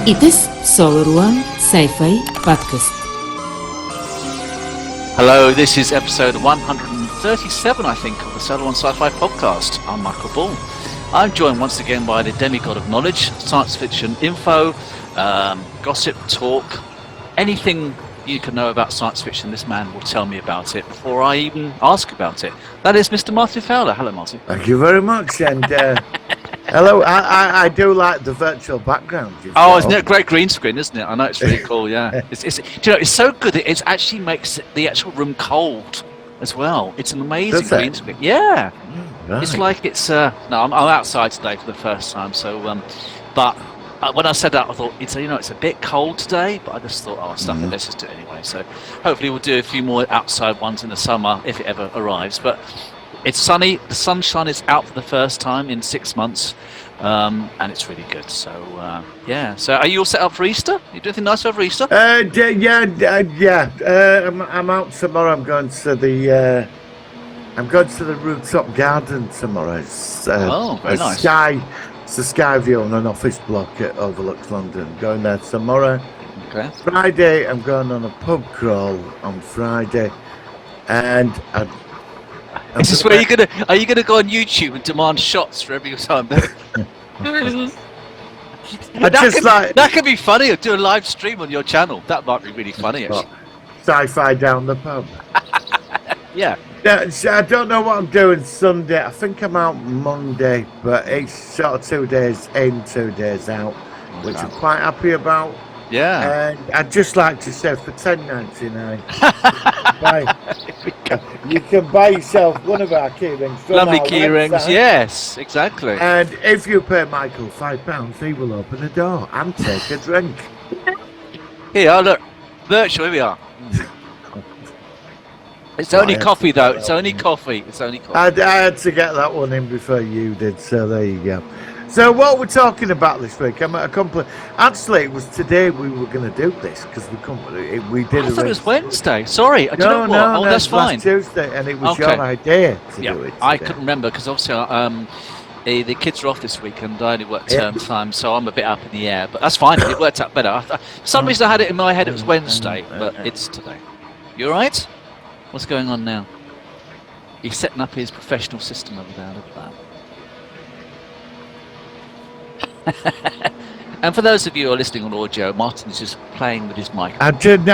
Itis Solar One Sci-Fi Podcast. Hello, this is episode 137, I think, of the Solar One Sci-Fi Podcast. I'm Michael Ball. I'm joined once again by the demigod of knowledge, science fiction info, gossip, talk, anything you can know about science fiction, this man will tell me about it before I even ask about it. That is Mr. Martin Fowler. Hello, Martin. Thank you very much, and hello. I do like the virtual background. Isn't it a great green screen, isn't it? I know it's really cool. Yeah, it's so good that it actually makes the actual room cold as well. It's an amazing green screen. Yeah, right. It's like it's. No, I'm outside today for the first time, so but. When I said that, I thought it's a bit cold today, but I just thought, stuff it, let's just do it anyway. So hopefully we'll do a few more outside ones in the summer if it ever arrives. But it's sunny, the sunshine is out for the first time in 6 months, and it's really good. So yeah. So are you all set up for Easter? You do anything nice over Easter? Yeah. I'm out tomorrow. I'm going to the rooftop garden tomorrow. It's, very nice. It's a sky view on an office block that overlooks London. Going there tomorrow. Okay. Friday, I'm going on a pub crawl on Friday, and is this where are you gonna go on YouTube and demand shots for every time? That could be funny. Do a live stream on your channel. That might be really funny, actually. Sci-Fi down the pub. Yeah. I don't know what I'm doing Sunday. I think I'm out Monday, but it's sort of 2 days in, 2 days out, which I'm quite happy about. Yeah. And I'd just like to say for $10.99, you can buy yourself one of our key rings. Lovely key rings, yes, exactly. And if you pay Michael £5, he will open the door and take a drink. Here, look, virtual, here we are. It's only coffee, though. It's only coffee. I had to get that one in before you did, so there you go. So what we're talking about this week, actually, it was today we were going to do this because we did. I thought it was Wednesday. Sorry, no, that's fine. Last Tuesday, and it was your idea to do it. I couldn't remember because obviously the kids are off this week and I only work term time, so I'm a bit up in the air. But that's fine. It worked out better. For some reason, I had it in my head it was Wednesday, but it's today. You all right? What's going on now? He's setting up his professional system over there. Look at that. And for those of you who are listening on audio, Martin's just playing with his mic. I've been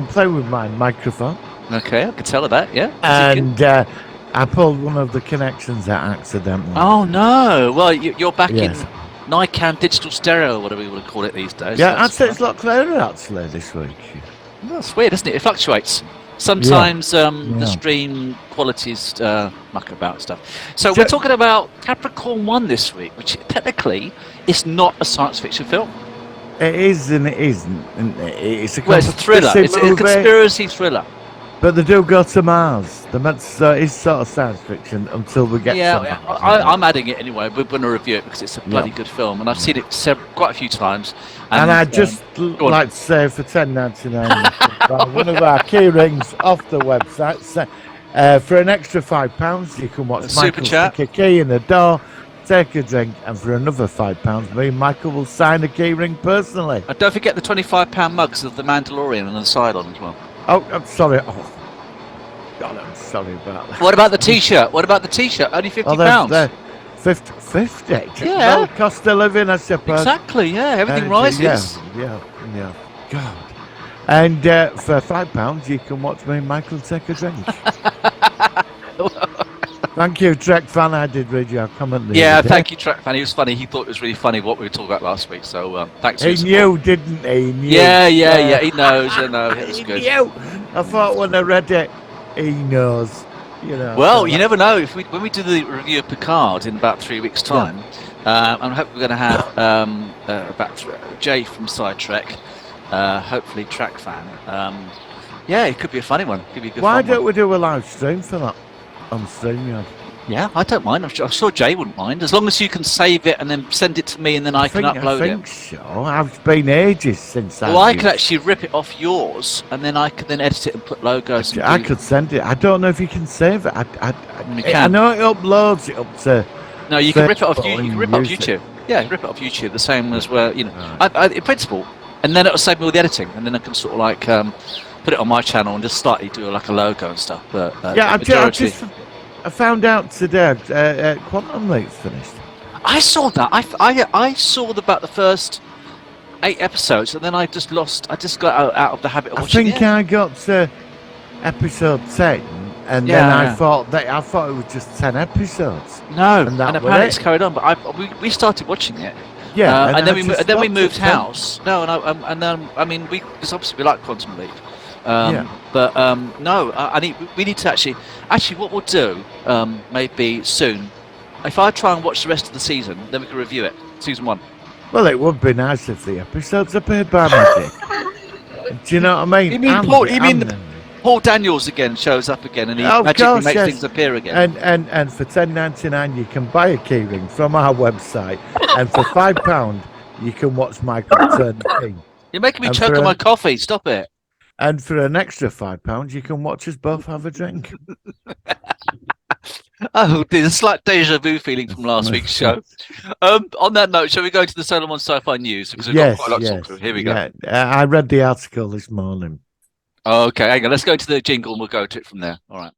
playing with my microphone. Okay, I could tell her that. Yeah. And I pulled one of the connections out accidentally. Oh no! Well, you're back in Nikon digital stereo, or whatever you want to call it these days. Yeah, I'd say it's a lot clearer actually this week. That's weird, isn't it? It fluctuates. Sometimes the stream qualities muck about stuff. So we're talking about Capricorn One this week, which technically is not a science fiction film. It is and it isn't. It's a thriller. It's a conspiracy thriller. But they do go to Mars. It's sort of science fiction until we get to Mars. I'm adding it anyway. We're going to review it because it's a bloody good film, and I've seen it quite a few times. And I'd just like to say for $10.99, one of our key rings off the website. For an extra £5, you can watch Michael stick a key in the door, take a drink, and for another £5, me and Michael will sign a key ring personally. And don't forget the £25 mugs of the Mandalorian on the side on as well. Oh, I'm sorry. Oh, God, I'm sorry about that. What about the T-shirt? Only £50. 50. Yeah. Well, cost of living, I suppose. Exactly. Yeah. Everything rises. Yeah. God. And for £5, you can watch me and Michael take a drink. Thank you, Trek fan. I did read your comment. Thank you, Trek fan. He was funny. He thought it was really funny what we were talking about last week. So thanks. He knew, didn't he? He knew. Yeah. He knows. I know. It was good. He knew. I thought when I read it, he knows. Well, you never know. When we do the review of Picard in about 3 weeks' time, I'm hoping we're going to have about Jay from Side Trek, hopefully Trek fan. It could be a funny one. Could be a good. Why don't we do a live stream for that on StreamYard? Yeah, I don't mind. I'm sure Jay wouldn't mind, as long as you can save it and then send it to me, and then I can upload it. I think so. I've been ages since I could actually rip it off yours, and then I could then edit it and put logos. I could send it. I don't know if you can save it. You I know it uploads it up to. No, you can rip it off. You can rip it off YouTube. Yeah, rip it off YouTube. The same as where in principle, and then it'll save me all the editing, and then I can sort of like put it on my channel and just slightly do like a logo and stuff. But I found out today Quantum Leap's finished. I saw that. I saw about the first 8 episodes, and then I just got out of the habit of watching it. I got to episode 10, and then I thought it was just 10 episodes. No, and apparently it's carried on. But we started watching it. Yeah, and then we moved house. No, and I mean, because obviously we like Quantum Leap. But no, we need to actually what we'll do maybe soon. If I try and watch the rest of the season, then we can review it. Season 1. Well, it would be nice if the episodes appeared by magic. Do you know what I mean? You mean Paul Daniels again shows up again and he magically makes things appear again. And for $10.99 you can buy a keyring from our website, and for £5 you can watch Michael turn the key. You're making me choke on my coffee. Stop it. And for an extra £5 you can watch us both have a drink. Oh, there's a slight deja vu feeling from last week's show. On that note, shall we go to the Solomon Sci-Fi News? Because we've got quite a lot to talk through. Here we go. I read the article this morning. Okay, hang on. Let's go to the jingle and we'll go to it from there. All right.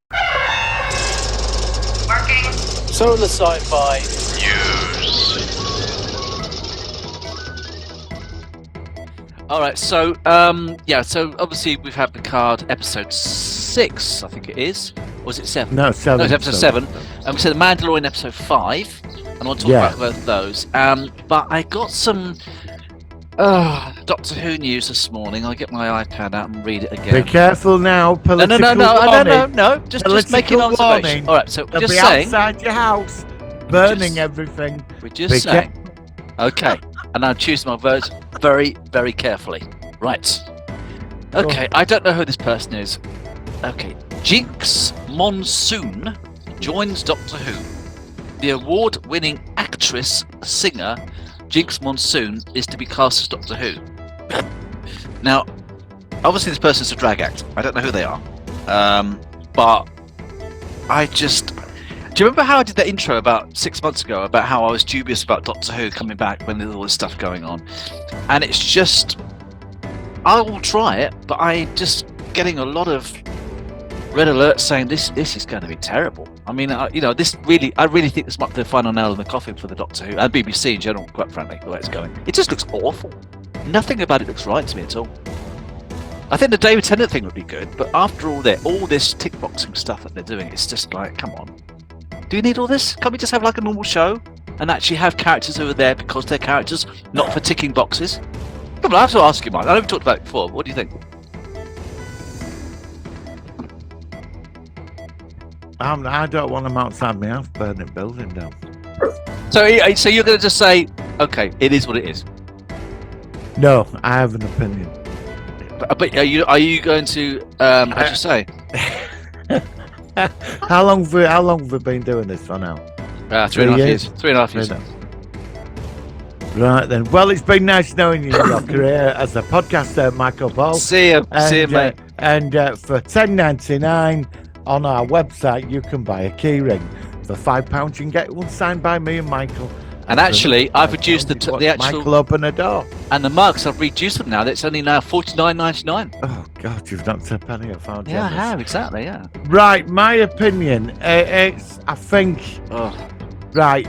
Working. Solar Sci-Fi News. All right, so so obviously we've had Picard episode 6, I think it is. Or was it 7? No, 7. No, it's episode 7. We said The Mandalorian episode 5, and I want to talk about both those. But I got some Doctor Who news this morning. I'll get my iPad out and read it again. Be careful now. No. Just making an observation. All right, so they'll just be saying. Outside your house, burning everything. We're just saying. Okay, and I'm choosing my words very, very carefully. Right. Okay, I don't know who this person is. Okay, Jinx Monsoon joins Doctor Who. The award-winning actress-singer Jinx Monsoon is to be cast as Doctor Who. Now, obviously this person's a drag act. I don't know who they are. But I just... Do you remember how I did that intro about 6 months ago about how I was dubious about Doctor Who coming back when there's all this stuff going on? And it's just... I will try it, but I'm just getting a lot of red alerts saying this is going to be terrible. I mean, I really think this might be the final nail in the coffin for the Doctor Who and BBC in general, quite frankly, the way it's going. It just looks awful. Nothing about it looks right to me at all. I think the David Tennant thing would be good, but after all this tick boxing stuff that they're doing, it's just like, come on. Do you need all this? Can't we just have like a normal show and actually have characters who are there because they're characters, not for ticking boxes? Come on, I have to ask you, Mike. I know we've talked about it before, but what do you think? I don't want them outside my house burning building down. So you're going to just say, okay, it is what it is? No, I have an opinion. But are you going to, as you say? How long have we been doing this for now? 3.5 years. 3.5 years. Right then. Well, it's been nice knowing you in your career as a podcaster, Michael Ball. See you, mate. And for $10.99 on our website, you can buy a keyring. For £5, you can get one signed by me and Michael. And actually, I've reduced the actual... Michael open a door. And the mugs, I've reduced them now. It's only now $49.99. Oh, God, you've knocked a penny off our Yeah, I have, exactly, yeah. Right, my opinion, I think... Oh. Right,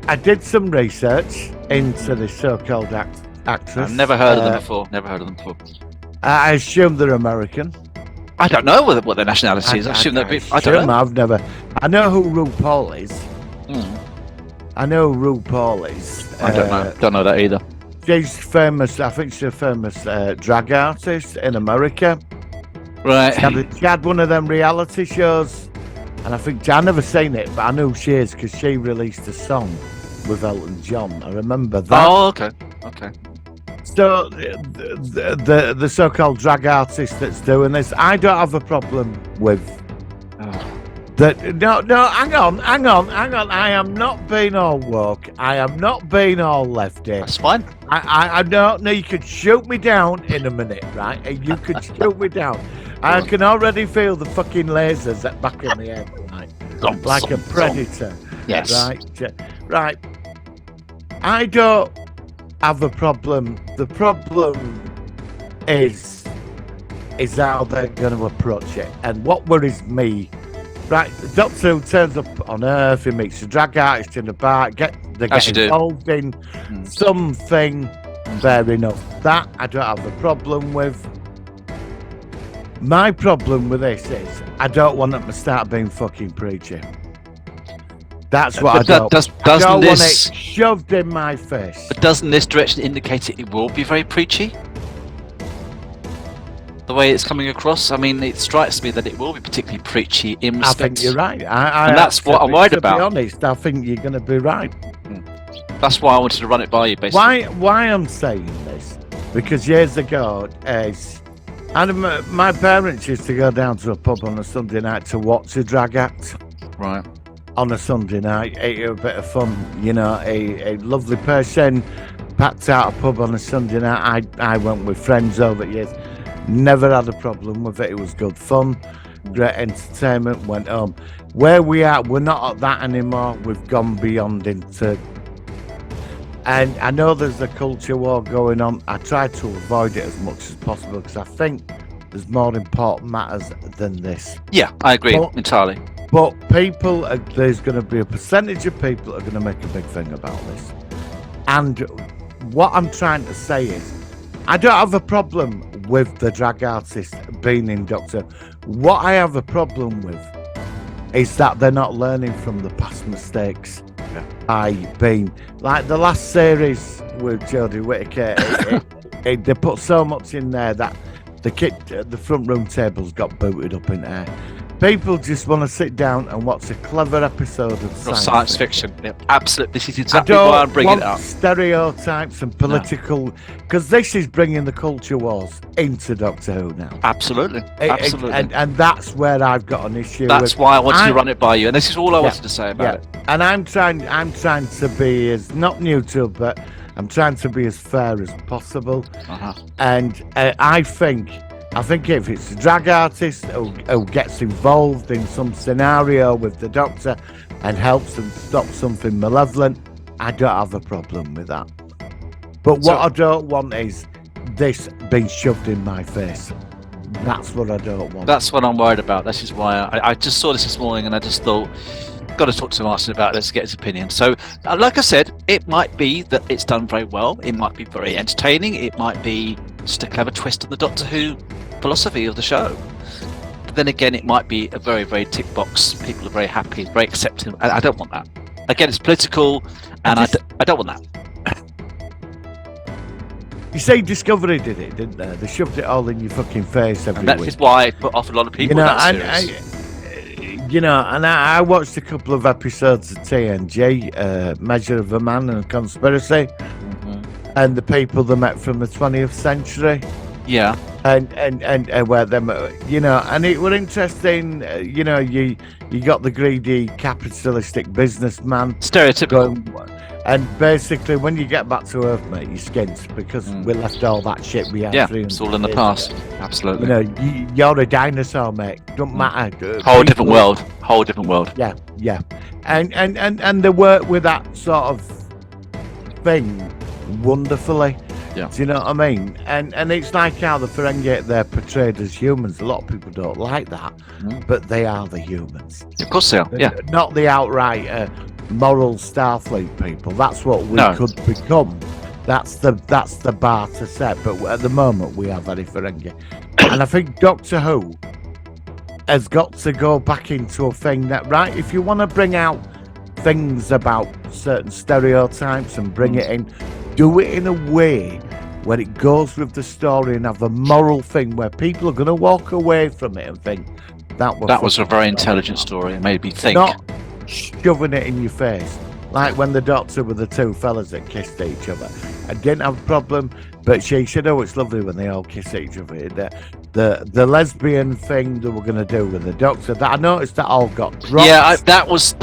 I did some research into this so-called actress. I've never heard of them before. I assume they're American. I don't know what their nationality is. I assume I don't know. I know who RuPaul is. Mm. I know who RuPaul is. I don't know. Don't know that either. She's famous. I think she's a famous drag artist in America. Right. She had one of them reality shows, and I think I never seen it, but I know who she is because she released a song with Elton John. I remember that. Oh, okay. So the so-called drag artist that's doing this, I don't have a problem with that. No, hang on. I am not being all woke. I am not being all lefty. That's fine. I don't know. You could shoot me down in a minute, right? You could shoot me down. I can already feel the fucking lasers at back in the head, right? Like a predator. Yes. Right. I don't have a problem. The problem is how they're going to approach it. And what worries me, right, the Doctor Who turns up on Earth, he meets a drag artist in a bar, they get involved in something, fair enough. That I don't have a problem with. My problem with this is I don't want them to start being fucking preachy. That's what I don't. I don't want it shoved in my face. But doesn't this direction indicate it will be very preachy? The way it's coming across, I mean, it strikes me that it will be particularly preachy in respect. I think you're right. And that's what I'm worried about. To be honest, I think you're going to be right. That's why I wanted to run it by you, basically. Why I'm saying this? Because years ago, my parents used to go down to a pub on a Sunday night to watch a drag act. Right. On a Sunday night, it was a bit of fun, you know. A lovely person packed out a pub on a Sunday night. I went with friends over the years. Never had a problem with it. It was good fun, great entertainment. Went home. Where we are, we're not at that anymore. We've gone beyond into. And I know there's a culture war going on. I try to avoid it as much as possible because I think there's more important matters than this. Yeah, I agree entirely. But there's going to be a percentage of people that are going to make a big thing about this. And what I'm trying to say is, I don't have a problem with the drag artist being in Doctor. What I have a problem with is that they're not learning from the past mistakes by being like the last series with Jodie Whittaker. They put so much in there that the front room tables got booted up in air. People just want to sit down and watch a clever episode of science fiction. Yeah, absolutely. This is exactly why I'm bringing it up. Stereotypes and political, because this is bringing the culture wars into Doctor Who now. Absolutely, absolutely. And that's where I've got an issue. That's why I wanted to run it by you, and this is all I wanted to say about it. And I'm trying to be as not neutral, but I'm trying to be as fair as possible. And I think if it's a drag artist who gets involved in some scenario with the Doctor and helps them stop something malevolent, I don't have a problem with that. But what I don't want is this being shoved in my face. That's what I don't want. That's what I'm worried about. This is why I just saw this morning and I just thought, got to talk to Martin about this, get his opinion. So, like I said, it might be that it's done very well. It might be very entertaining. It might be just a clever twist on the Doctor Who philosophy of the show. But then again, it might be a very, very tick box. People are very happy, very accepting. I don't want that. Again, it's political, and I don't want that. You say Discovery did it, didn't they? They shoved it all in your fucking face every week. And that is why it put off a lot of people. I watched a couple of episodes of TNG, Measure of a Man and Conspiracy, and the people they met from the 20th century. Yeah. And where them, and it were interesting. You got the greedy capitalistic businessman. Stereotypical. And basically, when you get back to Earth, mate, you skint because we left all that shit behind. Yeah, it's all in the past. Absolutely. You're a dinosaur, mate. Don't matter. Whole different world. Whole different world. Yeah. And they work with that sort of thing wonderfully. Yeah. Do you know what I mean? And it's like how the Ferengi, they're portrayed as humans. A lot of people don't like that, but they are the humans. Of course they are. Yeah. Not the outright moral Starfleet people. That's what we could become. That's the bar to set. But at the moment, we are very Ferengi. And I think Doctor Who has got to go back into a thing that, right, if you want to bring out things about certain stereotypes and bring it in, do it in a way where it goes with the story and have a moral thing where people are going to walk away from it and think that was a very intelligent story. It made me think. Not shoving it in your face like when the Doctor with the two fellas that kissed each other. I didn't have a problem, but she said, "Oh, it's lovely when they all kiss each other." The lesbian thing that we're going to do with the Doctor, that I noticed that all got dropped. Yeah, that was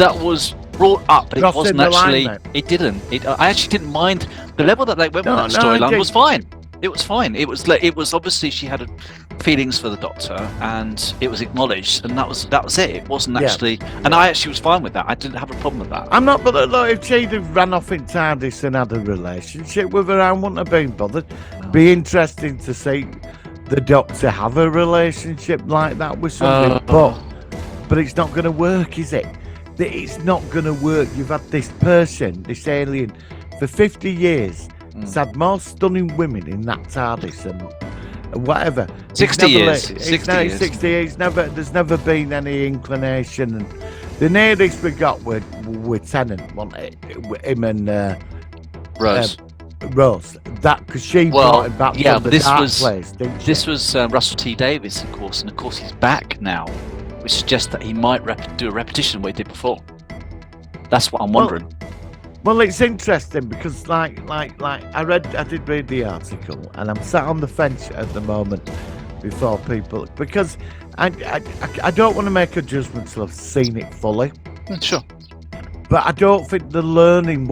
brought up, but it wasn't actually. Line, it didn't. I actually didn't mind the level that they went with that storyline was fine. It was fine. It was obviously she had feelings for the Doctor, and it was acknowledged, and that was it. It wasn't actually, and I actually was fine with that. I didn't have a problem with that. I'm not, but look, if she'd have ran off in TARDIS and had a relationship with her, I wouldn't have been bothered. Be interesting to see the Doctor have a relationship like that with somebody, but it's not going to work, is it? It's not going to work. You've had this person, this alien, for 50 years. It's had more stunning women in that TARDIS and whatever. 60 years. 60 years. There's never been any inclination. And the nearest we got with Tennant, wasn't it? Him and Rose. Rose. That because she brought him back from the dark place, didn't she? This was Russell T Davies, of course, and of course he's back now, which suggests that he might do a repetition of what he did before. That's what I'm wondering. Well, it's interesting because, like, I did read the article, and I'm sat on the fence at the moment before people, because I don't want to make a judgment till I've seen it fully. Sure. But I don't think they're learning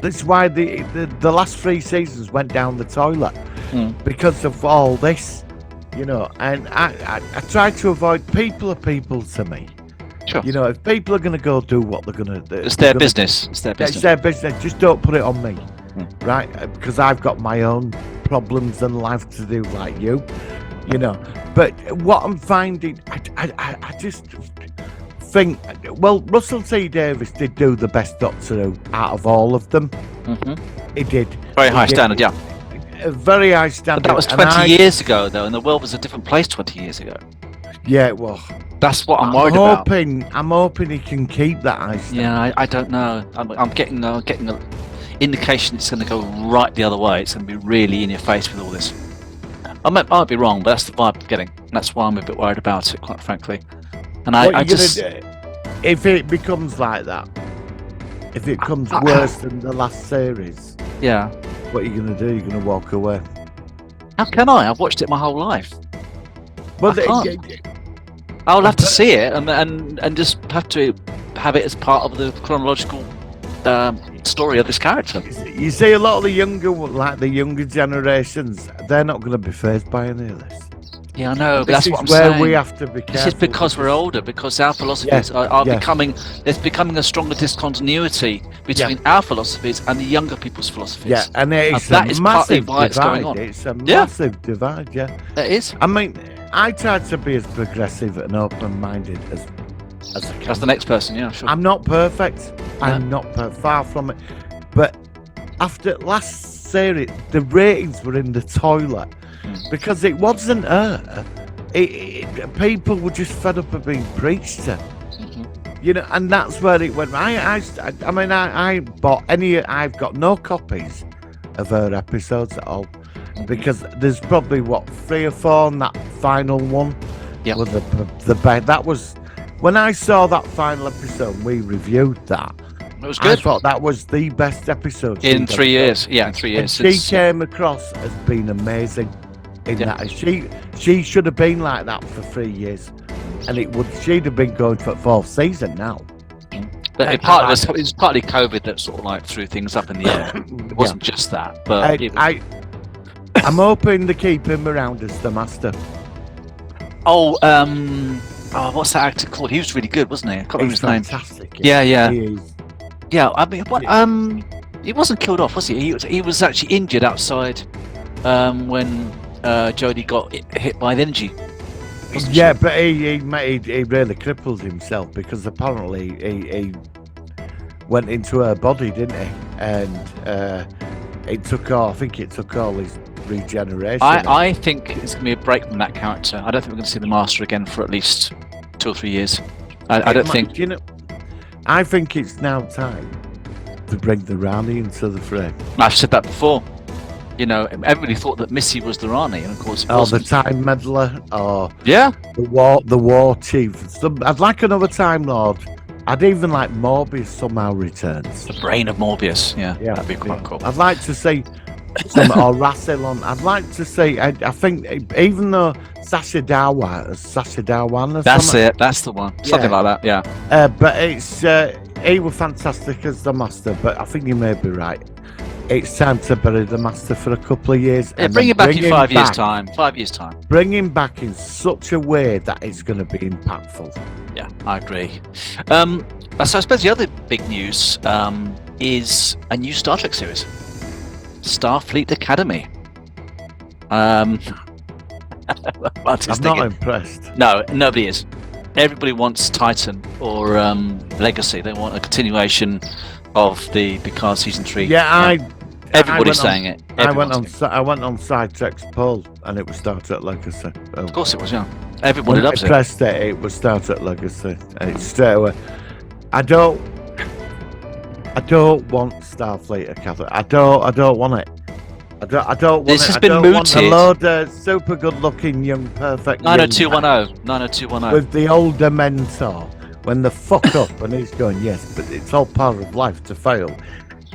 that's why the last 3 seasons went down the toilet because of all this, and I try to avoid people are people to me. Sure. If people are going to go do what they're going to do, it's their business. It's their business. It's their business. Just don't put it on me, right? Because I've got my own problems and life to do, like you, But what I'm finding, I just think, well, Russell T Davies did do the best Doctor Who out of all of them. He did. Very high standard, yeah. A very high standard. But that was 20 years ago, though, and the world was a different place 20 years ago. Yeah, well, that's what I'm worried about. I'm hoping he can keep that high standard. Yeah, I don't know. I'm getting an indication it's going to go right the other way. It's going to be really in your face with all this. I might be wrong, but that's the vibe I'm getting. And that's why I'm a bit worried about it, quite frankly. And if it becomes like that, if it becomes worse than the last series, what are you going to do? You're going to walk away. How can I? I've watched it my whole life. Well, I'll have to see it and just have to have it as part of the chronological story of this character. You see, a lot of the younger generations, they're not going to be fazed by any of this. Yeah, I know, but that's what I'm saying. Where we have to be careful. This is because we're older, because our philosophies are becoming. There's becoming a stronger discontinuity between our philosophies and the younger people's philosophies. Yeah, and that is partly why it's going on. It's a massive divide. Yeah, it is. I mean, I try to be as progressive and open-minded as I can. That's the next person. Yeah, sure. I'm not perfect. I'm not far from it. But after last series, the ratings were in the toilet. Because it wasn't her. People were just fed up of being preached to. And that's where it went. I've got no copies of her episodes at all. Because there's probably 3 or 4 on that final one. Yeah. That was when I saw that final episode, we reviewed that. It was good. I thought that was the best episode in 3 years. Yeah, in 3 years. And she came across as being amazing. That she should have been like that for 3 years, and she'd have been going for 4th season now. But it was partly COVID that sort of like threw things up in the air. It wasn't just that, but I'm hoping to keep him around as the Master. What's that actor called? He was really good, wasn't he? I can't remember his name. Fantastic. Yeah. Yeah, I mean, he wasn't killed off, was he? He was actually injured outside when Jodie got hit by the energy. Yeah, but he really crippled himself because apparently he went into her body, didn't he? And it took all his regeneration. I think it's going to be a break from that character. I don't think we're going to see the Master again for at least 2 or 3 years. I don't think. I think it's now time to bring the Rani into the frame. I've said that before. Everybody thought that Missy was the Rani, and of course it wasn't. The Time Meddler, or the War Chief. I'd like another Time Lord. I'd even like Morbius somehow returns. The brain of Morbius, yeah, that'd be quite cool. I'd like to see or Rassilon. I'd like to see. I think even though Sacha Dhawan or something. That's the one. Something like that, yeah. But it's he was fantastic as the Master. But I think you may be right. it's time to bury the master for a couple of years. Yeah, bring him back in 5 years' time. 5 years' time. Bring him back in such a way that it's going to be impactful. Yeah, I agree. So I suppose the other big news is a new Star Trek series, Starfleet Academy. I'm not impressed. No, nobody is. Everybody wants Titan or Legacy. They want a continuation of the Picard season 3. Yeah, everybody's saying it. I went on Sidetrek's poll, and it was Star Trek Legacy. Of course it was, yeah. Everybody loves it. Pressed it. It was Star Trek Legacy, and it's straight away. I don't want Starfleet Academy. I don't want it. I don't want this it. has been mooted. Want a load of super good-looking, young, perfect 90210 with the older mentor. When the fuck up, and he's going, yes, but it's all part of life to fail.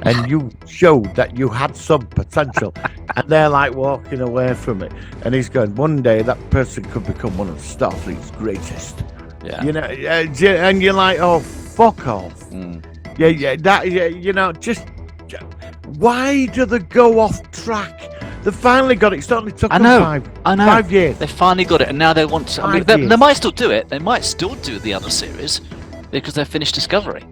And you showed that you had some potential, and they're like walking away from it. And he's going, one day that person could become one of Starfleet's greatest. Yeah. You know, and you're like, oh, fuck off. Just why do they go off track? They finally got it. It's only took them 5 years. They finally got it, and now they want to. I mean, they might still do it. They might still do the other series because they've finished Discovery,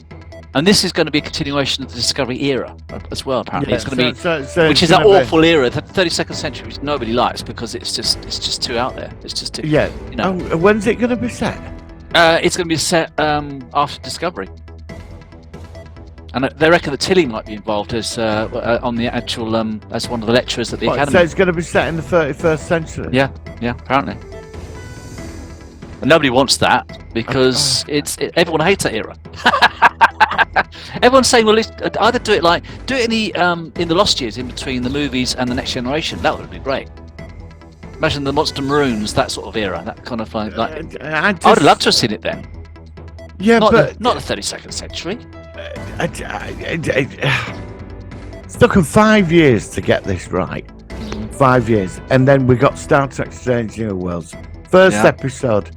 and this is going to be a continuation of the Discovery era as well. Apparently, it's going to be, which is that awful era, the 32nd century, which nobody likes because it's just too out there. It's just too. Yeah. You know. When's it going to be set? It's going to be set after Discovery. And they reckon that Tilly might be involved as on the actual as one of the lecturers at the academy. So it's going to be set in the 31st century. Yeah, apparently. And nobody wants that because everyone hates that era. Everyone's saying, well, either do it in the Lost Years in between the movies and the Next Generation. That would be great. Imagine the Monster Maroons, that sort of era, that kind of like. I would love to have seen it then. Yeah, not but not the 32nd century. It's taken 5 years to get this right. 5 years, and then we got Star Trek: Strange New Worlds. First episode.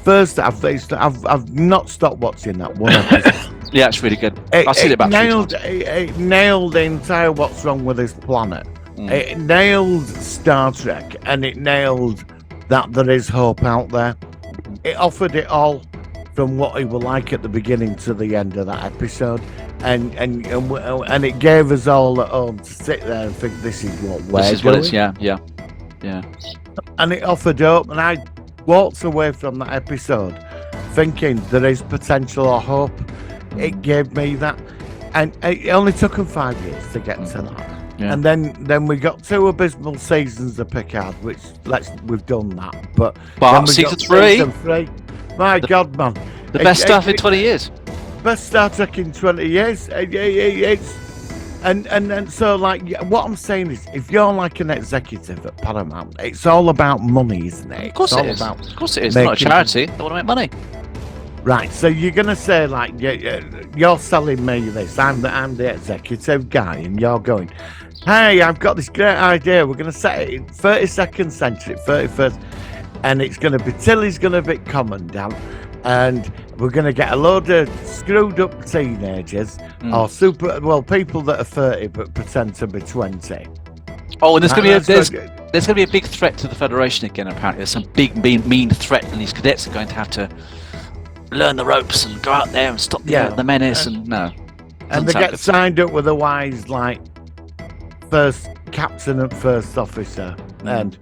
I've not stopped watching that one episode. Yeah, it's really good. I've seen it about 3 times. It nailed the entire what's wrong with this planet. It nailed Star Trek, and it nailed that there is hope out there. It offered it all, from what it was like at the beginning to the end of that episode, and it gave us all at home to sit there and think this is what we're doing. What it's, yeah. And it offered hope, and I walked away from that episode thinking there is potential or hope. It gave me that, and it only took them 5 years to get to that. Yeah. And then we got 2 abysmal seasons of Picard, which we've done that. But then we season got 3. My God, man. The best stuff in 20 years. Best Star Trek in 20 years. And so, like, what I'm saying is, if you're like an executive at Paramount, it's all about money, isn't it? Of course it is. Of course it is. It's not a charity. They want to make money. Right, so you're going to say, like, you're selling me this. I'm the executive guy, and you're going, hey, I've got this great idea. We're going to set it in 32nd century, 31st. And it's going to be Tilly's going to be commandant, and we're going to get a load of screwed up teenagers or people that are 30 but pretend to be 20. Oh, and there's going to be a big threat to the Federation again. Apparently, there's some big mean threat, and these cadets are going to have to learn the ropes and go out there and stop the menace. And they get signed up with a wise first captain and first officer, and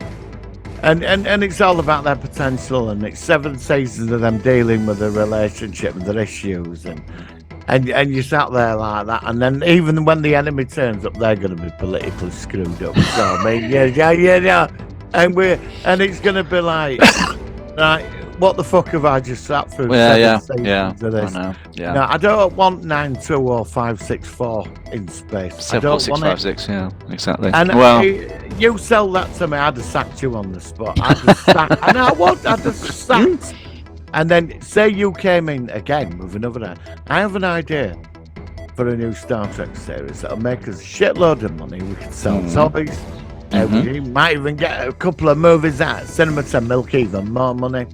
it's all about their potential, and it's 7 seasons of them dealing with their relationship and their issues, and you sat there like that, and then even when the enemy turns up, they're going to be politically screwed up. So I mean, yeah, and it's going to be like, right, what the fuck have I just sat through? Yeah. Of this? I know. Yeah. No, I don't want 9-2 or 5-6-4 in space. 7-4-6-5-6. Yeah, exactly. And you sell that to me, I'd have sacked you on the spot. I'd have sacked. And then say you came in again with another. I have an idea for a new Star Trek series that'll make us a shitload of money. We can sell toys. We might even get a couple of movies out of cinema to milk even more money.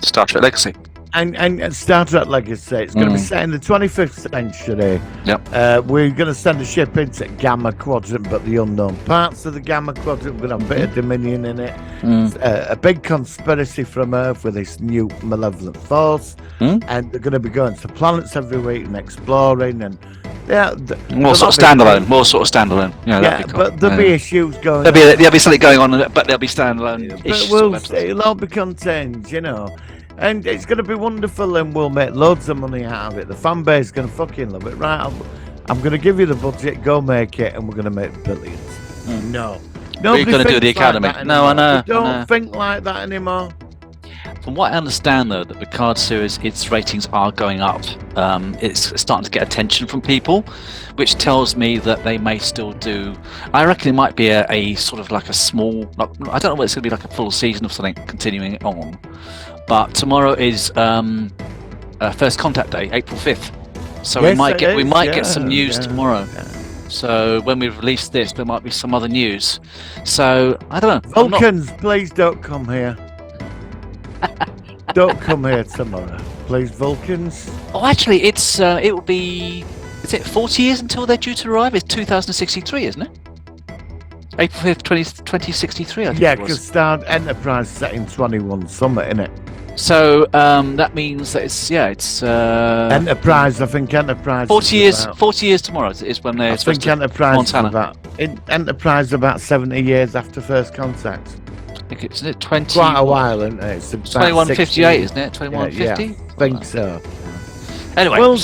Star Trek Legacy. And Star Trek Legacy, it's going to be set in the 25th century. Yep. We're going to send a ship into Gamma Quadrant, but the unknown parts of the Gamma Quadrant, we're going to have a bit of Dominion in it. A big conspiracy from Earth with this new malevolent force. And they're going to be going to planets every week and exploring. And more sort of standalone. Yeah, cool. But there'll be issues going on. There'll be something going on, but there'll be standalone issues. But it'll all be contained, you know. And it's going to be wonderful, and we'll make loads of money out of it. The fan base is going to fucking love it. Right, I'm going to give you the budget, go make it, and we're going to make billions. No. Nobody We're going to do the Academy. No, I know. Don't think like that anymore. From what I understand, though, the Picard series, its ratings are going up. It's starting to get attention from people, which tells me that they may still do. I reckon it might be a sort of like a small. I don't know whether it's going to be like a full season of something continuing it on. But tomorrow is First Contact Day, April 5th. So we might get some news tomorrow. Yeah. So when we release this, there might be some other news. So I don't know. Vulcans, please don't come here. Don't come here tomorrow, please, Vulcans. Oh, actually, it will be. Is it 40 years until they're due to arrive? It's 2063, isn't it? April 5th, 2063. I think. Yeah, because Star Enterprise set in 21 summer, innit? So that means that it's Enterprise. I think Enterprise. 40 years. 40 years tomorrow is when they're. I think Enterprise is about 70 years after First Contact. I think it's 20. Quite a while, isn't it? It's 2158, isn't it? 2150. Yeah, I think so. Anyway. Well,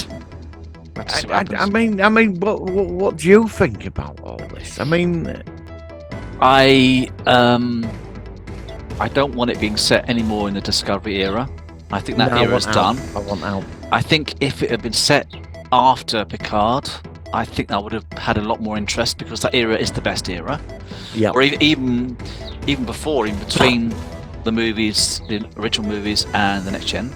I mean, what do you think about all this? I mean, I don't want it being set anymore in the Discovery era. I think that era is done. I want out. I think if it had been set after Picard, I think that would have had a lot more interest because that era is the best era. Yeah. Or even before, in between the movies, the original movies, and the next gen.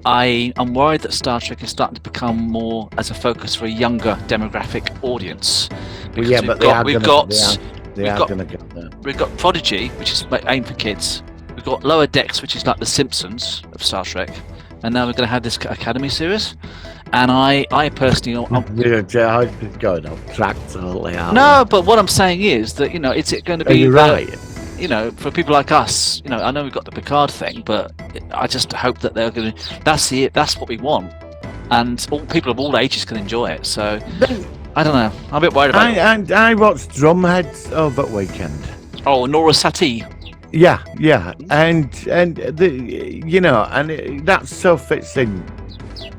I am worried that Star Trek is starting to become more as a focus for a younger demographic audience. Well, yeah, but we've got Prodigy, which is aimed for kids. We've got Lower Decks, which is like the Simpsons of Star Trek, and now we're going to have this Academy series. And I personally, going off track totally. No, but what I'm saying is that it's going to be. Are you right? For people like us, I know we've got the Picard thing, but I just hope that they're going to. That's what we want, and all people of all ages can enjoy it. So I don't know. I'm a bit worried about it. And I watched Drumheads over the weekend. Oh, Nora Satie. Yeah, and that so fits in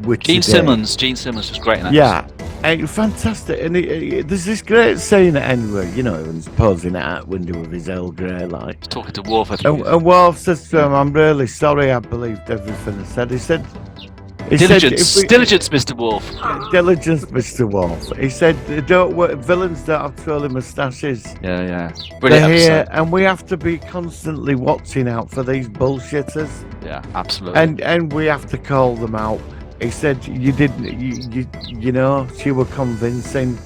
with Gene Simmons was great in that. Yeah, and fantastic. And there's this great scene at end where he's posing out the window with his Earl Grey, like he's talking to Worf. I think. And Worf says to him, "I'm really sorry. I believed everything I said." He said. Diligence, Mr. Worf. Diligence, Mr. Worf. He said, villains don't have twirly moustaches. Yeah. They're here, and we have to be constantly watching out for these bullshitters. Yeah, absolutely. And we have to call them out. He said, you didn't, she were convincing.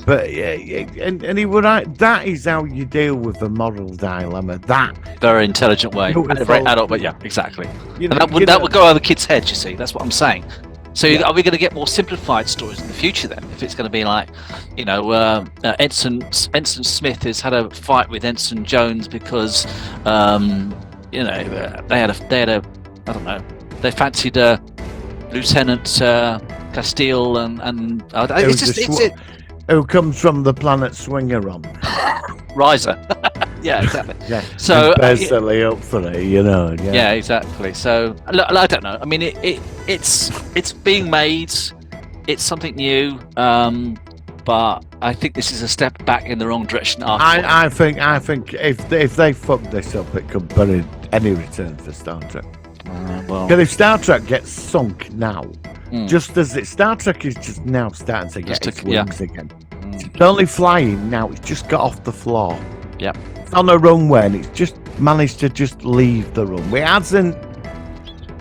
But and he was right. That is how you deal with the moral dilemma. That very intelligent way, very adult. But yeah, exactly. That would go over the kids' heads. You see, that's what I'm saying. So are we going to get more simplified stories in the future then? If it's going to be like, Ensign Smith has had a fight with Ensign Jones because, they had a I don't know, they fancied Lieutenant Castile and it's who comes from the planet Swingeron. Riser. Yeah, exactly. Yeah. So basically up for it, Yeah, exactly. So I don't know. I mean, it's being made. It's something new. But I think this is a step back in the wrong direction. I think if they fuck this up, it could bury any return for Star Trek. Because if Star Trek gets sunk now, just as Star Trek is just now starting to get its wings again. It's only flying now. It's just got off the floor. Yeah. It's on a runway and it's just managed to just leave the runway. We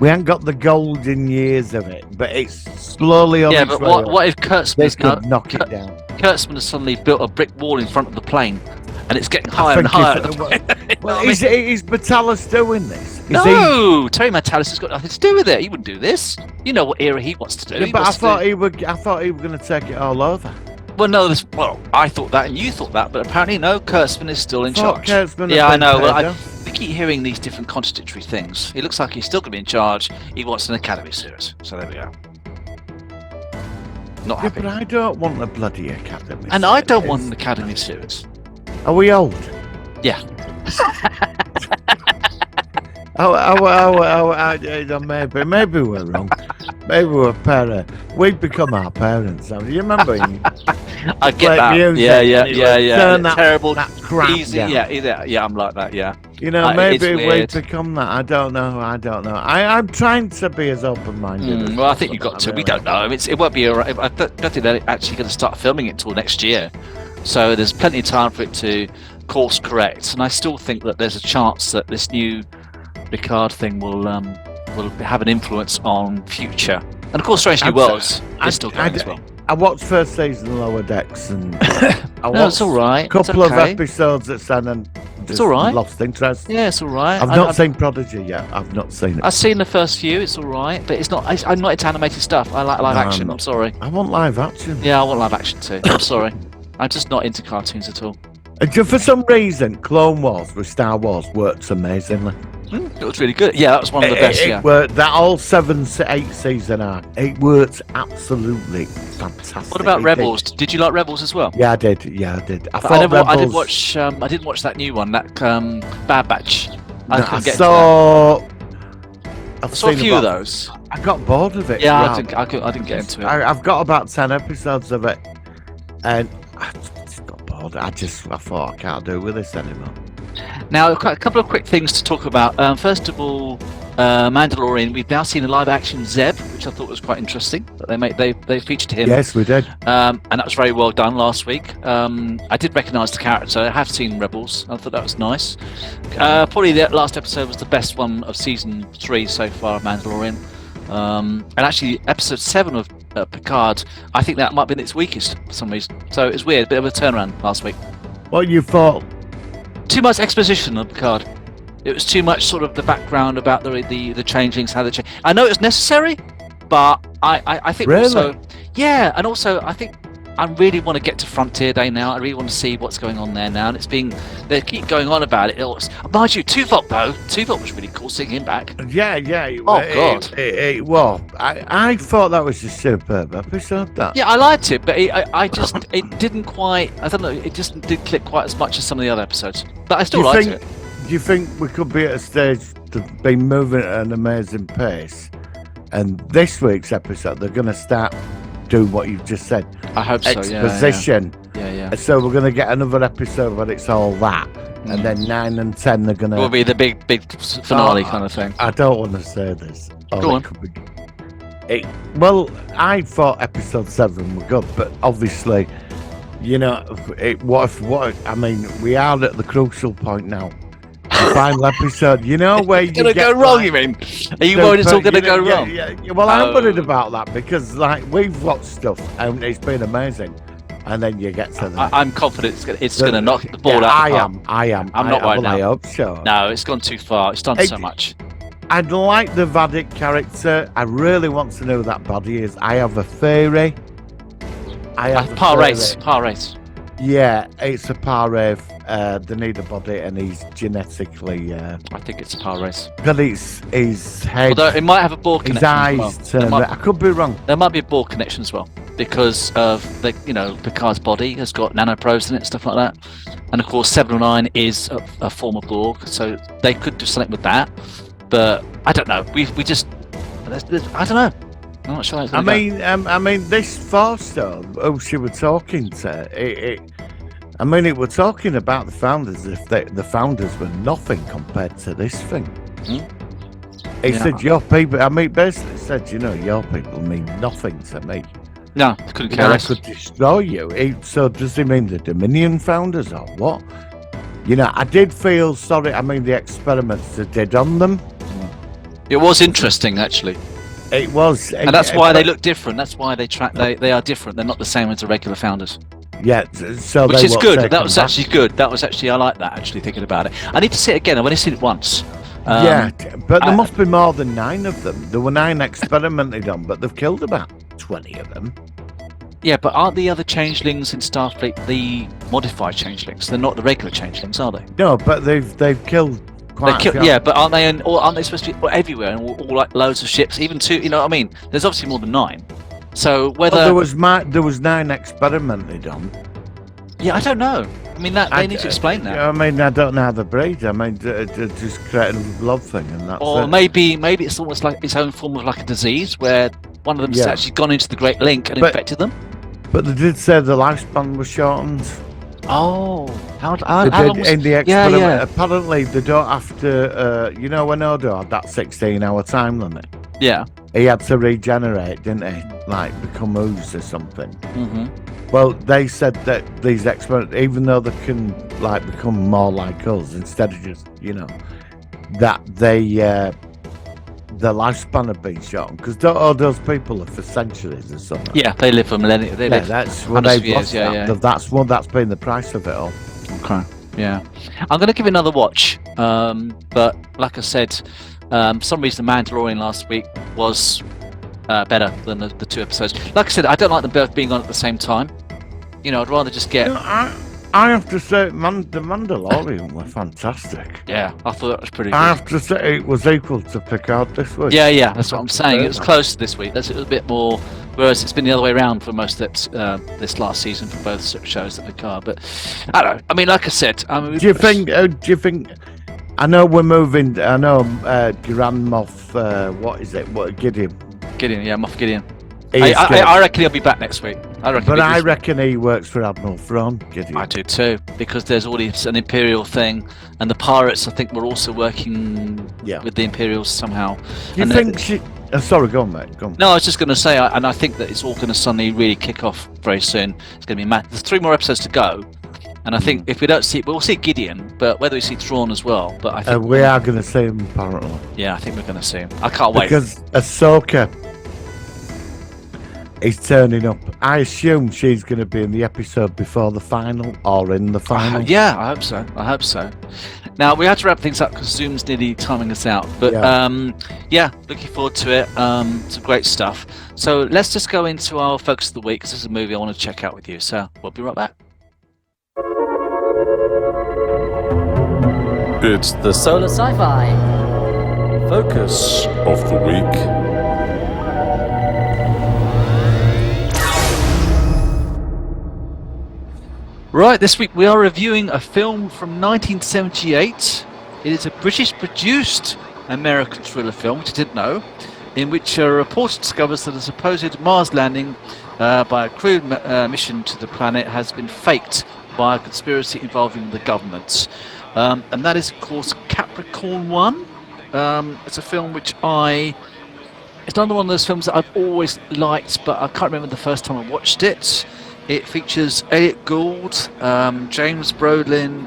haven't got the golden years of it, but it's slowly on its way. What if Kurtzman knock it down? Kurtzman has suddenly built a brick wall in front of the plane, and it's getting higher and higher. Is Metalis doing this? No, Terry Metalis has got nothing to do with it. He wouldn't do this. You know what era he wants to do. Yeah, but I thought he were going to take it all over. Well, no. I thought that, and you thought that, but apparently, no. Kurtzman is still in charge. Kurtzman I know. Well, we keep hearing these different contradictory things. It looks like he's still going to be in charge. He wants an Academy series. So there we go. Not happy. But I don't want a bloody Academy series. And I don't want an Academy series. Are we old? Yeah. Maybe we're wrong. Maybe we're parents. We've become our parents. You remember? I get that. Music, Yeah. Turn that terrible, that crap easy. down. Yeah. I'm like that. Yeah. You know, maybe we've become that. I don't know. I'm trying to be as open-minded. Well, I think you've got to. We don't know. It won't be. I don't think they're actually going to start filming it until next year. So there's plenty of time for it to course correct. And I still think that there's a chance that this new Picard thing will have an influence on future. And of course, Strange New Worlds is still going as well. I watched first season of Lower Decks, and it's all right. A couple of episodes at San and it's all right. Lost interest. Yeah, it's all right. I've not seen Prodigy yet. I've not seen it. I've seen the first few. It's all right, but it's not. I'm not into animated stuff. I like live action. I'm sorry. I want live action. Yeah, I want live action too. I'm sorry. I'm just not into cartoons at all. For some reason, Clone Wars with Star Wars works amazingly. It was really good. Yeah, that was one of the best. It worked. That all 7 to 8 season arc. It works absolutely fantastic. What about Rebels? Did you like Rebels as well? Yeah, I did. I didn't watch. I didn't watch that new one. That Bad Batch. I saw a few of those. I got bored of it. Yeah, I didn't get into it. I've got about 10 episodes of it, and I just got bored. I thought I can't do with this anymore. Now, a couple of quick things to talk about. First of all, Mandalorian. We've now seen a live-action Zeb, which I thought was quite interesting. That they featured him. Yes, we did. And that was very well done last week. I did recognise the character. So I have seen Rebels. I thought that was nice. Probably the last episode was the best one of season 3 so far of Mandalorian. And actually, episode 7 of Picard, I think that might have been its weakest for some reason. So it's weird, a bit of a turnaround last week. What you thought? Too much exposition on Picard. It was too much sort of the background about the changelings, how they change. I know it's necessary, but I think really? Also, yeah, and also I think I really want to get to Frontier Day now. I really want to see what's going on there now, and they keep going on about it. Mind you, Tuvok though, Tuvok was really cool seeing him back. Yeah. Oh God. Well, I thought that was a superb episode. That. Yeah, I liked it, but it didn't quite. I don't know. It just didn't click quite as much as some of the other episodes. But I still liked it. Do you think we could be at a stage to be moving at an amazing pace, and this week's episode they're going to start doing what you've just said? I hope so. Exposition. Yeah. So we're going to get another episode where it's all that, and then 9 and 10 they're going to. Will be the big finale kind of thing. I don't want to say this. Go on. Well, I thought episode 7 were good, but obviously, you know, I mean, we are at the crucial point now. The final episode, you know, where you're going to go wrong, you mean? Are you worried it's all going to go wrong? Yeah. Well, I'm worried about that because, like, we've watched stuff and it's been amazing. And then you get to the... I'm confident it's going to knock the ball out. I am. I'm not worried now. I hope so. No, it's gone too far. It's done so much. I'd like the Vadik character. I really want to know who that body is. I have a theory. Par race. Yeah, it's a par race. They need a body, and he's genetically. I think it's a par race. Because his head. Although it might have a Borg his connection. His eyes. I could be wrong. There might be a Borg connection as well, because of Picard's body has got nanoprobes in it, stuff like that, and of course 709 is a form of Borg, so they could do something with that. But I don't know. We just. I don't know. I'm not sure. I mean, this Forster, who she was talking to, it was talking about the founders. If the founders were nothing compared to this thing, he said your people. I mean, basically said, your people mean nothing to me. No, couldn't care less. I could destroy you. So does he mean the Dominion founders or what? I did feel sorry. I mean, the experiments they did on them. It was interesting, actually. It was, and that's why they look different. That's why they are different. They're not the same as the regular founders. Yeah, so which they is won't good. take That them was back. actually good. That was actually, I like that, actually, thinking about it. I need to see it again. I've only seen it once. Yeah, but there must be more than 9 of them. There were 9 experimented on, but they've killed about 20 of them. Yeah, but aren't the other changelings in Starfleet the modified changelings? They're not the regular changelings, are they? No, but they've killed quite a few. Yeah, but aren't they supposed to be everywhere and all like loads of ships? Even 2, you know what I mean? There's obviously more than 9. So whether there was 9 experimented on. Yeah, I don't know. I mean, they need to explain that. I mean, I don't know how they breed. I mean, just create a love thing and that's Or it. maybe it's almost like its own form of like a disease where one of them's actually gone into the Great Link and infected them. But they did say the lifespan was shortened. Oh, how They long did was... in the experiment. Yeah. Apparently, they don't have to. You know, when Odo had that 16-hour time limit, Yeah. he had to regenerate, didn't he? Like become ooze or something. Mm-hmm. Well, they said that these experiments, even though they can like become more like us, instead of just that they the lifespan have been shortened because all those people are for centuries or something. Yeah, they live for millennia. They live that's what hundreds they've of years. lost. That's been the price of it all. Okay. Yeah, I'm going to give it another watch. But like I said, for some reason, The Mandalorian last week was better than the 2 episodes. Like I said, I don't like them both being on at the same time. You know, I'd rather just get. I have to say, the Mandalorian were fantastic. Yeah, I thought that was pretty good. I have to say, it was equal to Picard this week. Yeah, that's what I'm saying. It was close this week. It was a bit more, whereas it's been the other way around for most of this last season for both shows at Picard. But I don't know. I mean, like I said, do you think? I know we're moving. I know Grand Moff. What is it? What Gideon? Gideon, yeah, Moff Gideon. I reckon he'll be back next week. I reckon he works for Admiral Thrawn. Gideon. I do too, because there's already an Imperial thing, and the pirates, I think, were also working with the Imperials somehow. Do you think she? Sorry, go on, mate. Go on. No, I was just going to say, and I think that it's all going to suddenly really kick off very soon. It's going to be mad. There's 3 more episodes to go, and I think if we don't see, we'll see Gideon, but whether we see Thrawn as well. But I think we are going to see him apparently. Yeah, I think we're going to see him. I can't wait because Ahsoka is turning up. I assume she's going to be in the episode before the final or in the final. Yeah, I hope so. Now, we have to wrap things up because Zoom's nearly timing us out. But looking forward to it. Some great stuff. So let's just go into our focus of the week because this is a movie I want to check out with you. So we'll be right back. It's the Solar Sci-Fi focus of the week. Right, this week we are reviewing a film from 1978. It is a British-produced American thriller film, which I didn't know, in which a reporter discovers that a supposed Mars landing by a crewed mission to the planet has been faked by a conspiracy involving the government. And that is, of course, Capricorn One. It's a film which it's another one of those films that I've always liked, but I can't remember the first time I watched it. It features Elliott Gould, James Brolin,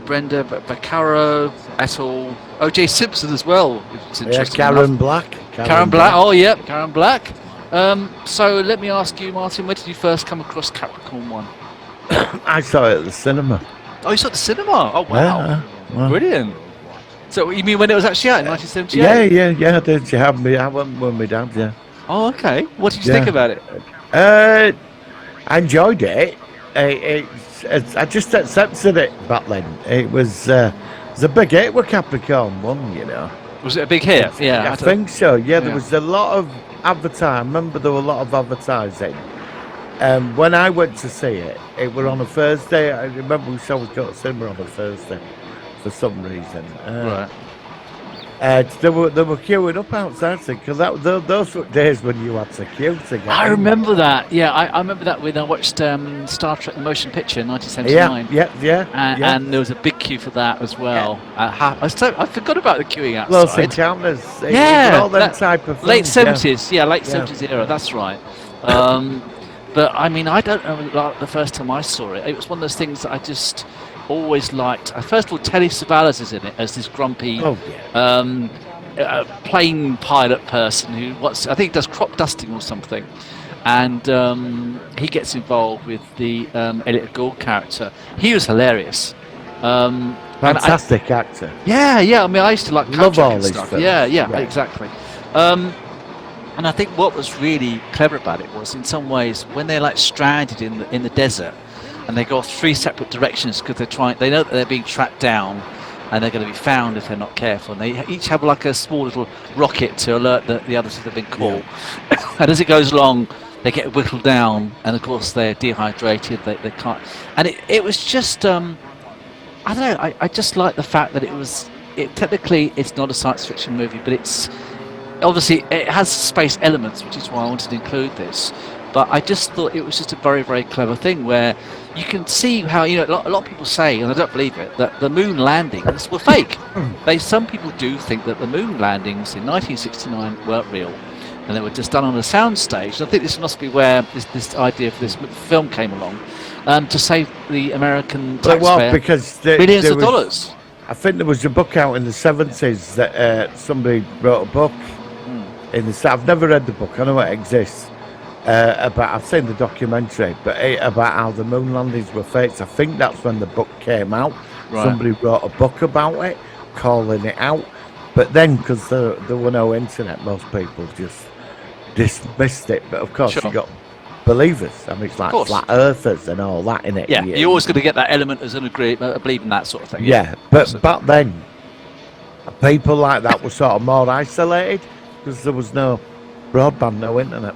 Brenda Vaccaro, et al. O.J. Simpson as well. It's interesting. Karen Black. Karen Black. Oh, yeah, Karen Black. So let me ask you, Martin, where did you first come across Capricorn One? I saw it at the cinema. Oh, you saw it at the cinema? Oh, wow. Yeah. Brilliant. So you mean when it was actually out in 1978? Yeah. Did you have me? I went with my dad. Yeah. Oh, okay. What did you think about it? I enjoyed it. I just accepted it back then. It was a big hit with Capricorn One, you know. Was it a big hit? Yeah, I think so. Yeah, there was a lot of advertising. I remember there were a lot of advertising. When I went to see it, it was on a Thursday. I remember we saw it got cinema on a Thursday for some reason. Right. They were queuing up outside because those were days when you had to queue to get I in. remember that. Yeah, I remember that when I watched Star Trek: The Motion Picture in 1979. Yeah. And there was a big queue for that as well. I forgot about the queuing outside. Close Encounters. All them type of late films, 70s. Yeah, late 70s era. That's right. But I mean, I don't know. Like, the first time I saw it, it was one of those things that I just always liked. First of all, Telly Savalas is in it as this grumpy plane pilot person who I think does crop dusting or something. and he gets involved with the Elliott Gould character. He was hilarious. Fantastic actor. Yeah. I mean, I used to like love all and his stuff. films. Yeah, exactly. And I think what was really clever about it was, in some ways, when they're like stranded in the desert, and they go off 3 separate directions because they know that they're being tracked down, and they're going to be found if they're not careful. And they each have like a small little rocket to alert the others if they've been caught. Yeah. And as it goes along, they get whittled down, and of course they're dehydrated. They can't. And it was just I don't know. I just like the fact that technically it's not a science fiction movie, but it's obviously it has space elements, which is why I wanted to include this. But I just thought it was just a very, very clever thing where you can see how, a lot of people say, and I don't believe it, that the moon landings were fake. Some people do think that the moon landings in 1969 weren't real, and they were just done on a soundstage. I think this must be where this idea for this film came along, to save the American taxpayer because billions of dollars. I think there was a book out in the 70s that somebody wrote a book in the. I've never read the book. I know it exists. I've seen the documentary, but about how the moon landings were fakes. I think that's when the book came out. Right. Somebody wrote a book about it, calling it out. But then, because there were no internet, most people just dismissed it. But of course, you got believers. I mean, it's like flat earthers and all that in it. Yeah, you're always going to get that element as an believing that sort of thing. Yeah, but back then, people like that were sort of more isolated because there was no broadband, no internet.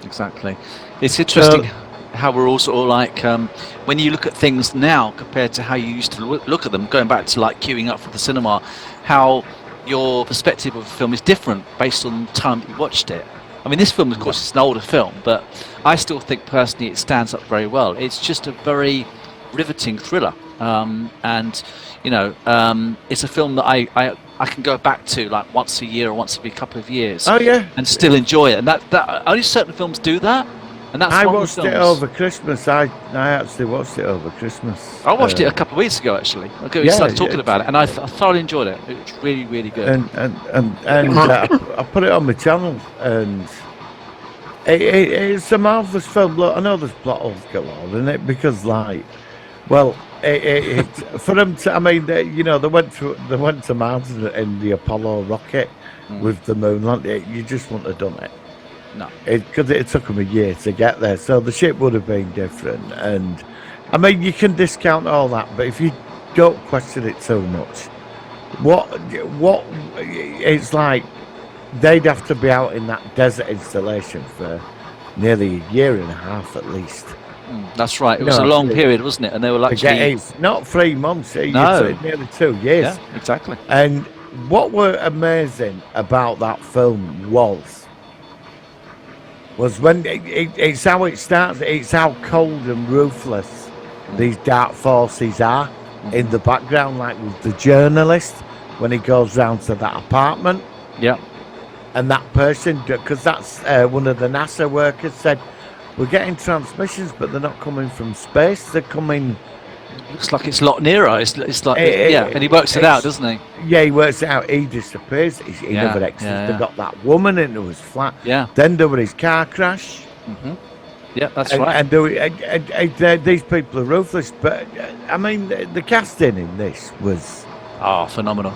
Exactly. It's interesting how we're all sort of like, when you look at things now compared to how you used to look at them, going back to like queuing up for the cinema, how your perspective of a film is different based on the time that you watched it. I mean, this film, of course, is an older film, but I still think personally it stands up very well. It's just a very riveting thriller. And, it's a film that I can go back to like once a year or once every couple of years. Oh yeah, and still enjoy it. And that only certain films do that. And that's I watched it over Christmas. I actually watched it over Christmas. I watched it a couple of weeks ago actually. We started talking about it, and I thoroughly enjoyed it. It was really, really good. And I put it on my channel, and it's a marvelous film. Look, I know there's plot holes galore in it because, for them to, I mean, they went to Mars in the Apollo rocket with the moon landing. You just wouldn't have done it. No, because it took them a year to get there, so the ship would have been different. And I mean, you can discount all that, but if you don't question it too much, what it's like, they'd have to be out in that desert installation for nearly a year and a half at least. That's right. It was a long period, wasn't it? And they were like, it's not 3 months. No, nearly 2 years. Yeah, exactly. And what were amazing about that film was when it's how it starts. It's how cold and ruthless these dark forces are in the background, like with the journalist when he goes round to that apartment. Yeah. And that person, because that's one of the NASA workers said, we're getting transmissions, but they're not coming from space. They're coming. Looks like it's a lot nearer. It's like and he works it out, doesn't he? Yeah, he works it out. He disappears. He never exists. They got that woman, and it was flat. Yeah. Then there was his car crash. Mm-hmm. Yeah, that's right. And these people are ruthless. But I mean, the casting in this was phenomenal.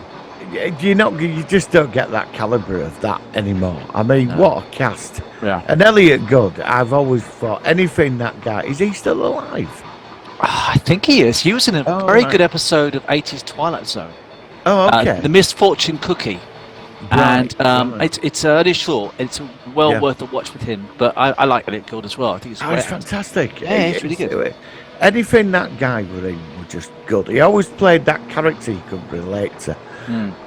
You just don't get that caliber of that anymore. I mean, what a cast. Yeah. And Elliott Gould, I've always thought, anything that guy, is he still alive? I think he is. He was in a very good episode of 80s Twilight Zone. Oh, okay. The Misfortune Cookie. Right, and it's only short. It's well worth a watch with him. But I like Elliott Gould as well. I think it's great. It's fantastic. Yeah, it's really good. Anything that guy was in was just good. He always played that character you could relate to.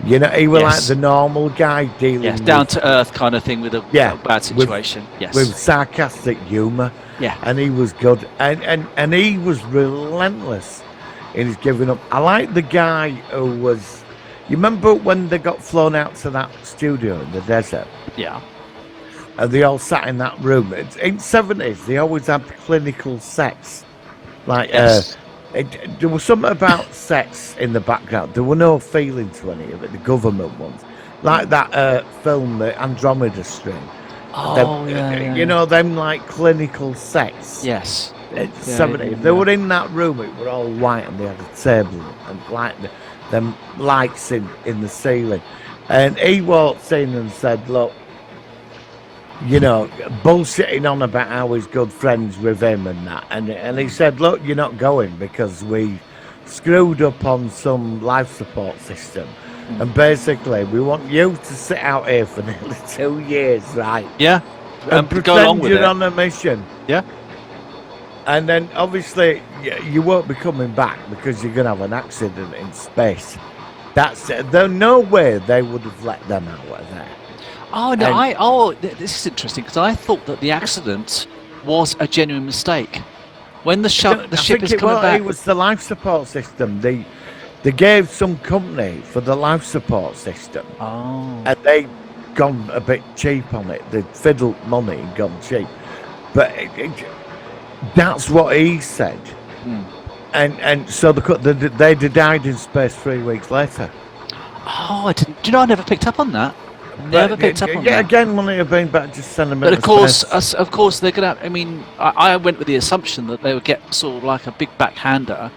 He was like the normal guy dealing with down to earth kind of thing with a bad situation. With sarcastic humour. Yeah. And he was good. And he was relentless in his giving up. I like the guy who was. You remember when they got flown out to that studio in the desert? Yeah. And they all sat in that room. In the 70s, they always had clinical sex. Like, there was something about sex in the background. There were no feeling to any of it, the government ones. Like that film, the Andromeda Strain. Oh, yeah. You know, them like clinical sets. Yes. 70. They were in that room. It were all white, and they had a table and like them lights in the ceiling. And he walked in and said, "Look, you know, bullshitting on about how he's good friends with him and that." And he said, "Look, you're not going because we screwed up on some life support system. And basically, we want you to sit out here for nearly 2 years, right? Yeah. And Go pretend along with you're it. on a mission. Yeah. And then, obviously, you won't be coming back because you're going to have an accident in space." That's it. There's no way they would have let them out of there. Oh, no, this is interesting because I thought that the accident was a genuine mistake. When the ship is coming back... It was the life support system. They gave some company for the life support system. Oh. And they gone a bit cheap on it. They fiddled money and gone cheap. But that's what he said. And so they died in space 3 weeks later. Oh, I didn't. Do you know, I never picked up on that. Never picked up on that. Again, money have been back, just send them. But of course, they're gonna. I mean, I went with the assumption that they would get sort of like a big backhander,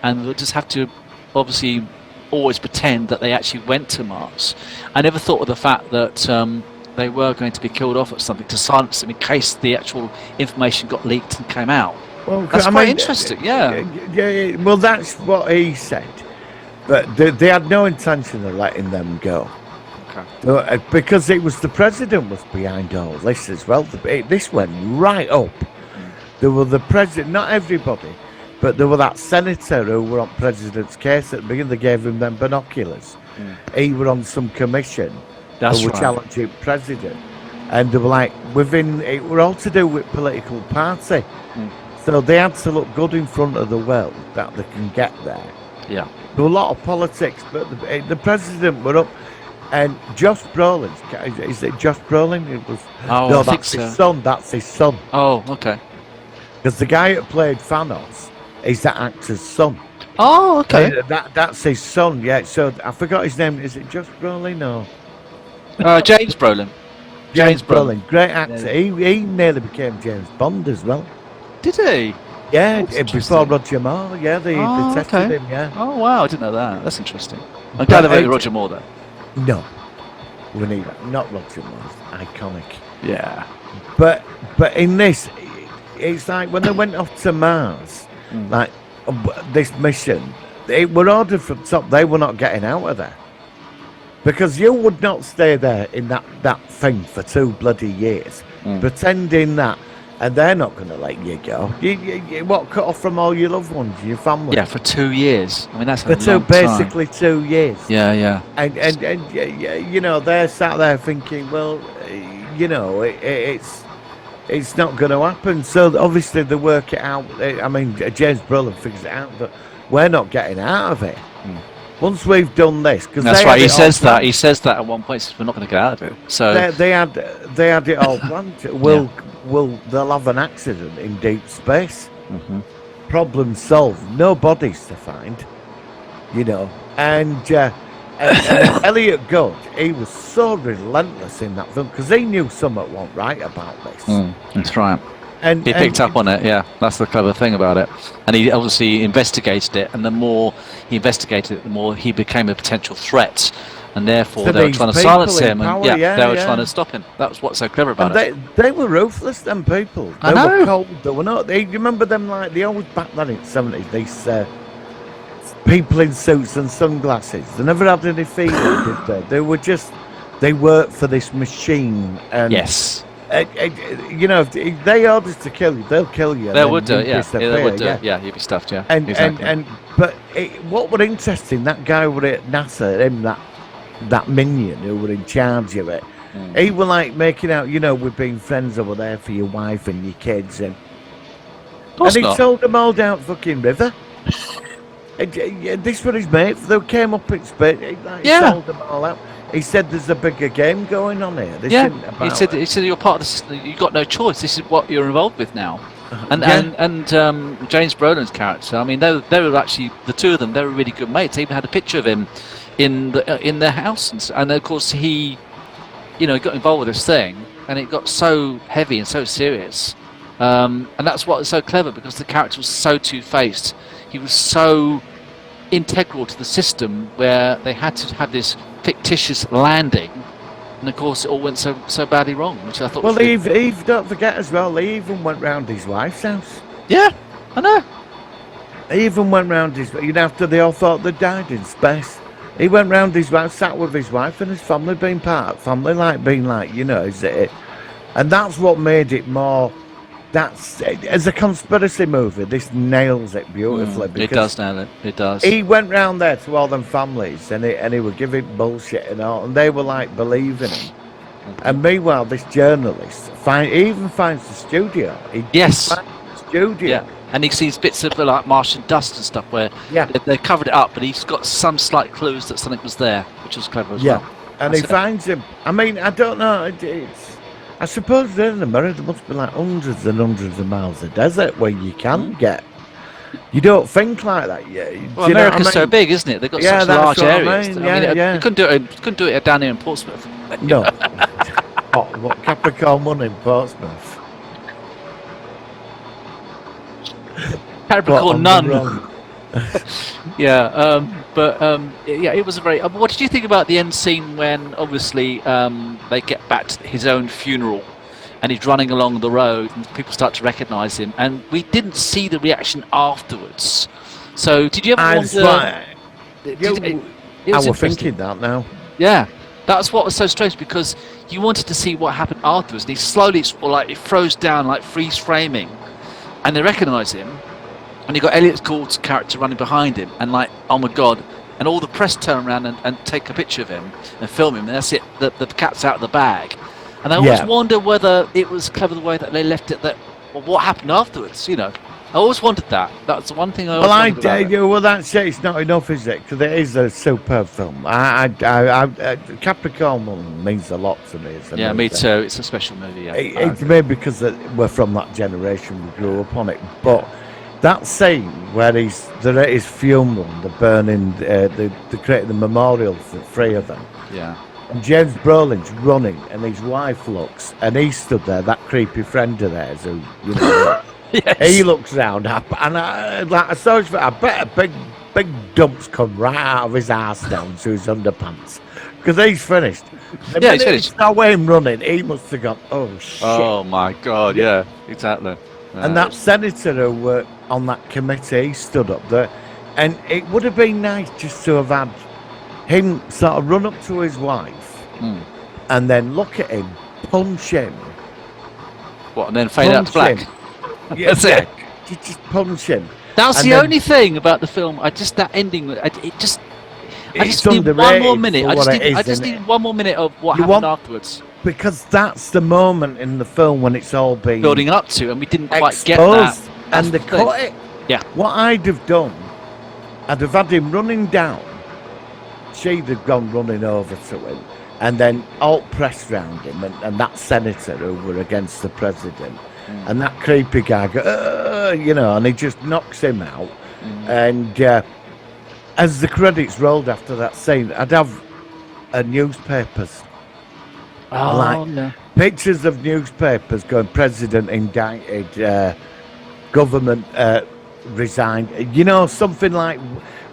and they'll just have to, obviously, always pretend that they actually went to Mars. I never thought of the fact that they were going to be killed off at something to silence them in case the actual information got leaked and came out. Well, that's quite interesting. Yeah. Well, that's what he said, but they had no intention of letting them go. Okay. Because it was the president was behind all this as well. This went right up. There were the president, not everybody, but there were that senator who were on president's case at the beginning. They gave him them binoculars. He were on some commission. Who were challenging president, and they were like it were all to do with political party. So they had to look good in front of the world that they can get there. Yeah. There were a lot of politics, but the president were up, and Josh Brolin, is it Josh Brolin? It was. Oh, no, I that's think his so. son. That's his son. Oh, okay. Because the guy that played Thanos is that actor's son. Oh, okay. That's his son. Yeah. So I forgot his name. Is it Josh Brolin or? James Brolin. James Brolin, great actor. Yeah. He nearly became James Bond as well. Did he? Yeah, before Roger Moore. Yeah, they tested him. Yeah. Oh wow, I didn't know that. That's interesting. I'm glad about Roger Moore though. No, we need that. Not Roger Moore. Iconic. Yeah. But in this, it's like when they went off to Mars, like this mission, they were ordered from top. They were not getting out of there. Because you would not stay there in that thing for 2 bloody years, pretending that, and they're not going to let you go. You cut off from all your loved ones, your family. Yeah, for 2 years. I mean, that's basically 2 years. Yeah. And you know, they're sat there thinking, well, you know, it's not going to happen. So obviously they work it out. I mean, James Brolin figures it out, but we're not getting out of it. Once we've done this, because that's right. He says that. He says that at one point. Says, we're not going to get out of it. So they had it all planned. They'll have an accident in deep space. Problem solved. No bodies to find. You know, and Elliott Gould, he was so relentless in that film because he knew something wasn't right about this. That's right. And he picked up on it, yeah. That's the clever thing about it. And he obviously investigated it, and the more he investigated it, the more he became a potential threat. And therefore, so they were trying to silence him, power, and they were trying to stop him. That was what's so clever about it. They were ruthless, them people. They were cold. They were not. You remember them like they always back then in the 70s. These people in suits and sunglasses. They never had any feeling, did they? They were just. They worked for this machine. And yes. You know, if they ordered to kill you, they'll kill you. They would do, yeah. They would do, yeah. You'd be stuffed, yeah. But what were interesting, that guy were at NASA, him that minion who were in charge of it, he were like making out, you know, we've been friends over there for your wife and your kids, and he sold them all down fucking river. This was his mate. They came up in space. He sold them all out. He said there's a bigger game going on here. This isn't about he said you're part of the system. You've got no choice. This is what you're involved with now. And James Brolin's character. I mean, they were actually the two of them. They were really good mates. They even had a picture of him in their house, and of course he, you know, got involved with this thing. and it got so heavy and so serious. And that's what was so clever, because the character was so two-faced. He was so integral to the system, where they had to have this fictitious landing, and of course it all went so badly wrong, which I thought. Well, Eve, don't forget as well. He even went round his wife's house. Yeah, I know. He even went round his. After they all thought they died in space, he went round his wife, sat with his wife and his family, being part of family, being is it? And that's what made it more. That's as a conspiracy movie. This nails it beautifully. It does nail it. It does. He went round there to all them families, and he would give it bullshit and all, and they were like believing him. And meanwhile, this journalist even finds the studio. Yes. Finds the studio. Yeah. And he sees bits of like Martian dust and stuff where they covered it up, but he's got some slight clues that something was there, which was clever as well. And he finds him. I mean, I don't know. I suppose there in America there must be like hundreds and hundreds of miles of desert where you can get. You don't think like that, Well, America's so big, isn't it? They've got such large areas. You couldn't do it down here in Portsmouth. No. What Capricorn One in Portsmouth? Capricorn None. It was a very. What did you think about the end scene when obviously they get back to his own funeral, and he's running along the road, and people start to recognise him, and we didn't see the reaction afterwards. So did you ever wonder? I was thinking that now. Yeah, that's what was so strange, because you wanted to see what happened afterwards, and he slowly it froze down, like freeze framing, and they recognise him. And you got Elliott Gould's character running behind him, and like, oh my god! And all the press turn around and take a picture of him and film him. And that's it. The cat's out of the bag. And I always wonder whether it was clever the way that they left it. What happened afterwards? I always wondered that. That's the one thing I always wondered about. Well, that's it. It's not enough, is it? Because it is a superb film. Capricorn One means a lot to me. Yeah, me too. It's a special movie. Yeah. It's maybe because we're from that generation. We grew up on it, but. That scene where they're at his funeral, they're burning, they created the memorial for three of them. Yeah. And James Brolin's running, and his wife looks, and he stood there, that creepy friend of theirs who, yes. He looks round, and I bet a big dumps come right out of his arse down to his underpants, because he's finished. He's finished. Now him running, he must have gone, oh shit. Oh my god, yeah, exactly. And that senator who worked on that committee stood up there, and it would have been nice just to have had him sort of run up to his wife and then look at him, punch him. What, and then fade out to black? That's it. Just punch him. That's the only thing about the film. That ending. I just need one more minute. I just need one more minute of what happened afterwards. Because that's the moment in the film when it's all been building up to, and we didn't quite get that. And they cut it. Yeah. What I'd have done, I'd have had him running down. She'd have gone running over to him, and then alt press round him, and that senator who were against the president, and that creepy guy, and he just knocks him out. And as the credits rolled after that scene, I'd have newspapers. Pictures of newspapers going, president indicted, government resigned. Something like,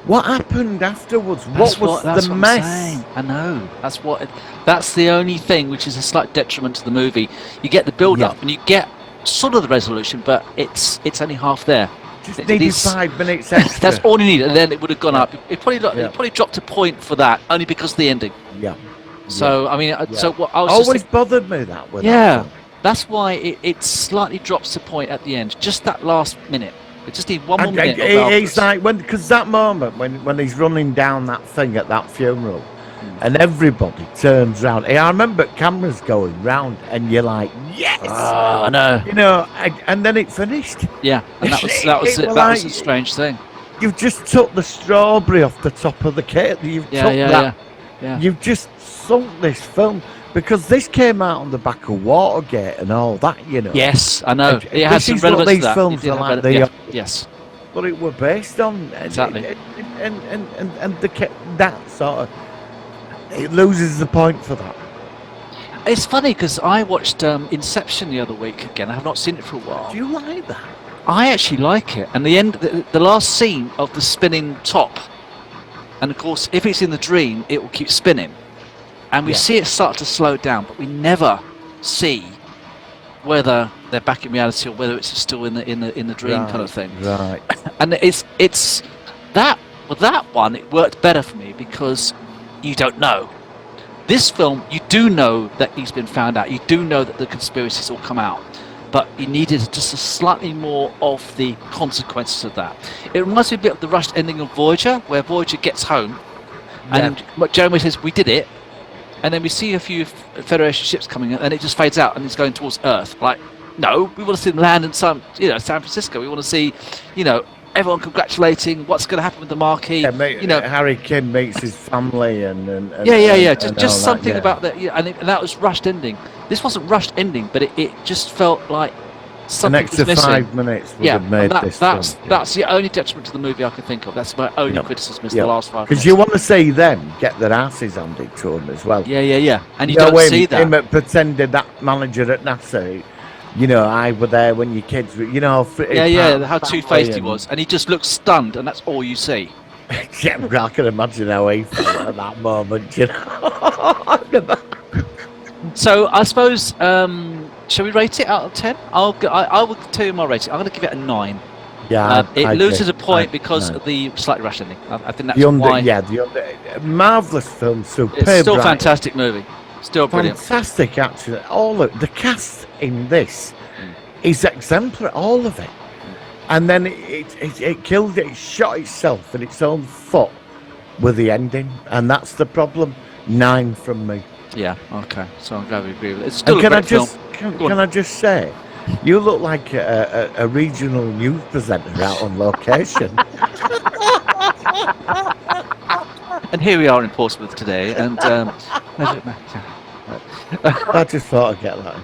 what happened afterwards? What was the mess? I know. That's the only thing which is a slight detriment to the movie. You get the build up and you get sort of the resolution, but it's only half there. Just needed 5 minutes extra. That's all you need, and then it would have gone up. It probably dropped a point for that, only because of the ending. Yeah. So I mean, so what I was always bothered me that with that film. That's why it slightly drops a point at the end. Just that last minute. It just need one more minute. It's like because that moment when he's running down that thing at that funeral, and everybody turns round. I remember cameras going round, and you're like, yes. Oh, I know. And then it finished. Yeah, and that was a strange thing. You've just took the strawberry off the top of the cake. Yeah. You've just sunk this film, because this came out on the back of Watergate and all that, Yes, I know. It has some relevance to that. Films are like yes. But it were based on exactly. And that sort of, it loses the point for that. It's funny because I watched Inception the other week again. I have not seen it for a while. Do you like that? I actually like it. And the last scene of the spinning top, and of course, if it's in the dream, it will keep spinning. And we see it start to slow down, but we never see whether they're back in reality or whether it's still in the dream kind of thing. Right. And it's that one, it worked better for me because you don't know. This film, you do know that he's been found out. You do know that the conspiracies all come out. But you needed just a slightly more of the consequences of that. It reminds me a bit of the rushed ending of Voyager, where Voyager gets home, and Jeremy says, "We did it," and then we see a few Federation ships coming in, and it just fades out, and it's going towards Earth. Like, no, we want to see them land in San Francisco. We want to see, everyone congratulating what's going to happen with the marquee. Yeah, Harry Kim meets his family and just something about that. Yeah, and that was rushed ending. This wasn't rushed ending, but it just felt like something an extra was missing. 5 minutes would have made this. That's the only detriment to the movie I can think of. That's my only criticism is the last 5 minutes. Because you want to see them get their asses handed to them as well. Yeah. And you don't see that. Him pretending that manager at NASA. I were there when your kids were, how two-faced he was. And he just looked stunned, and that's all you see. Yeah, I can imagine how he felt at that moment, So, I suppose, shall we rate it out of 10? I will tell you my rating. I'm going to give it a 9. Yeah, it loses a point because of the slightly rushed ending. I think that's why. Marvellous film, superb. It's still a fantastic movie. Still brilliant. Fantastic, actually. All of the cast in this is exemplary, all of it. And then it killed it, shot itself in its own foot with the ending, and that's the problem. 9 from me. Yeah, okay. So I'm glad we agree with it. It's still a great film. Can I just say, you look like a regional news presenter out on location. And here we are in Portsmouth today, and I just thought I'd get that.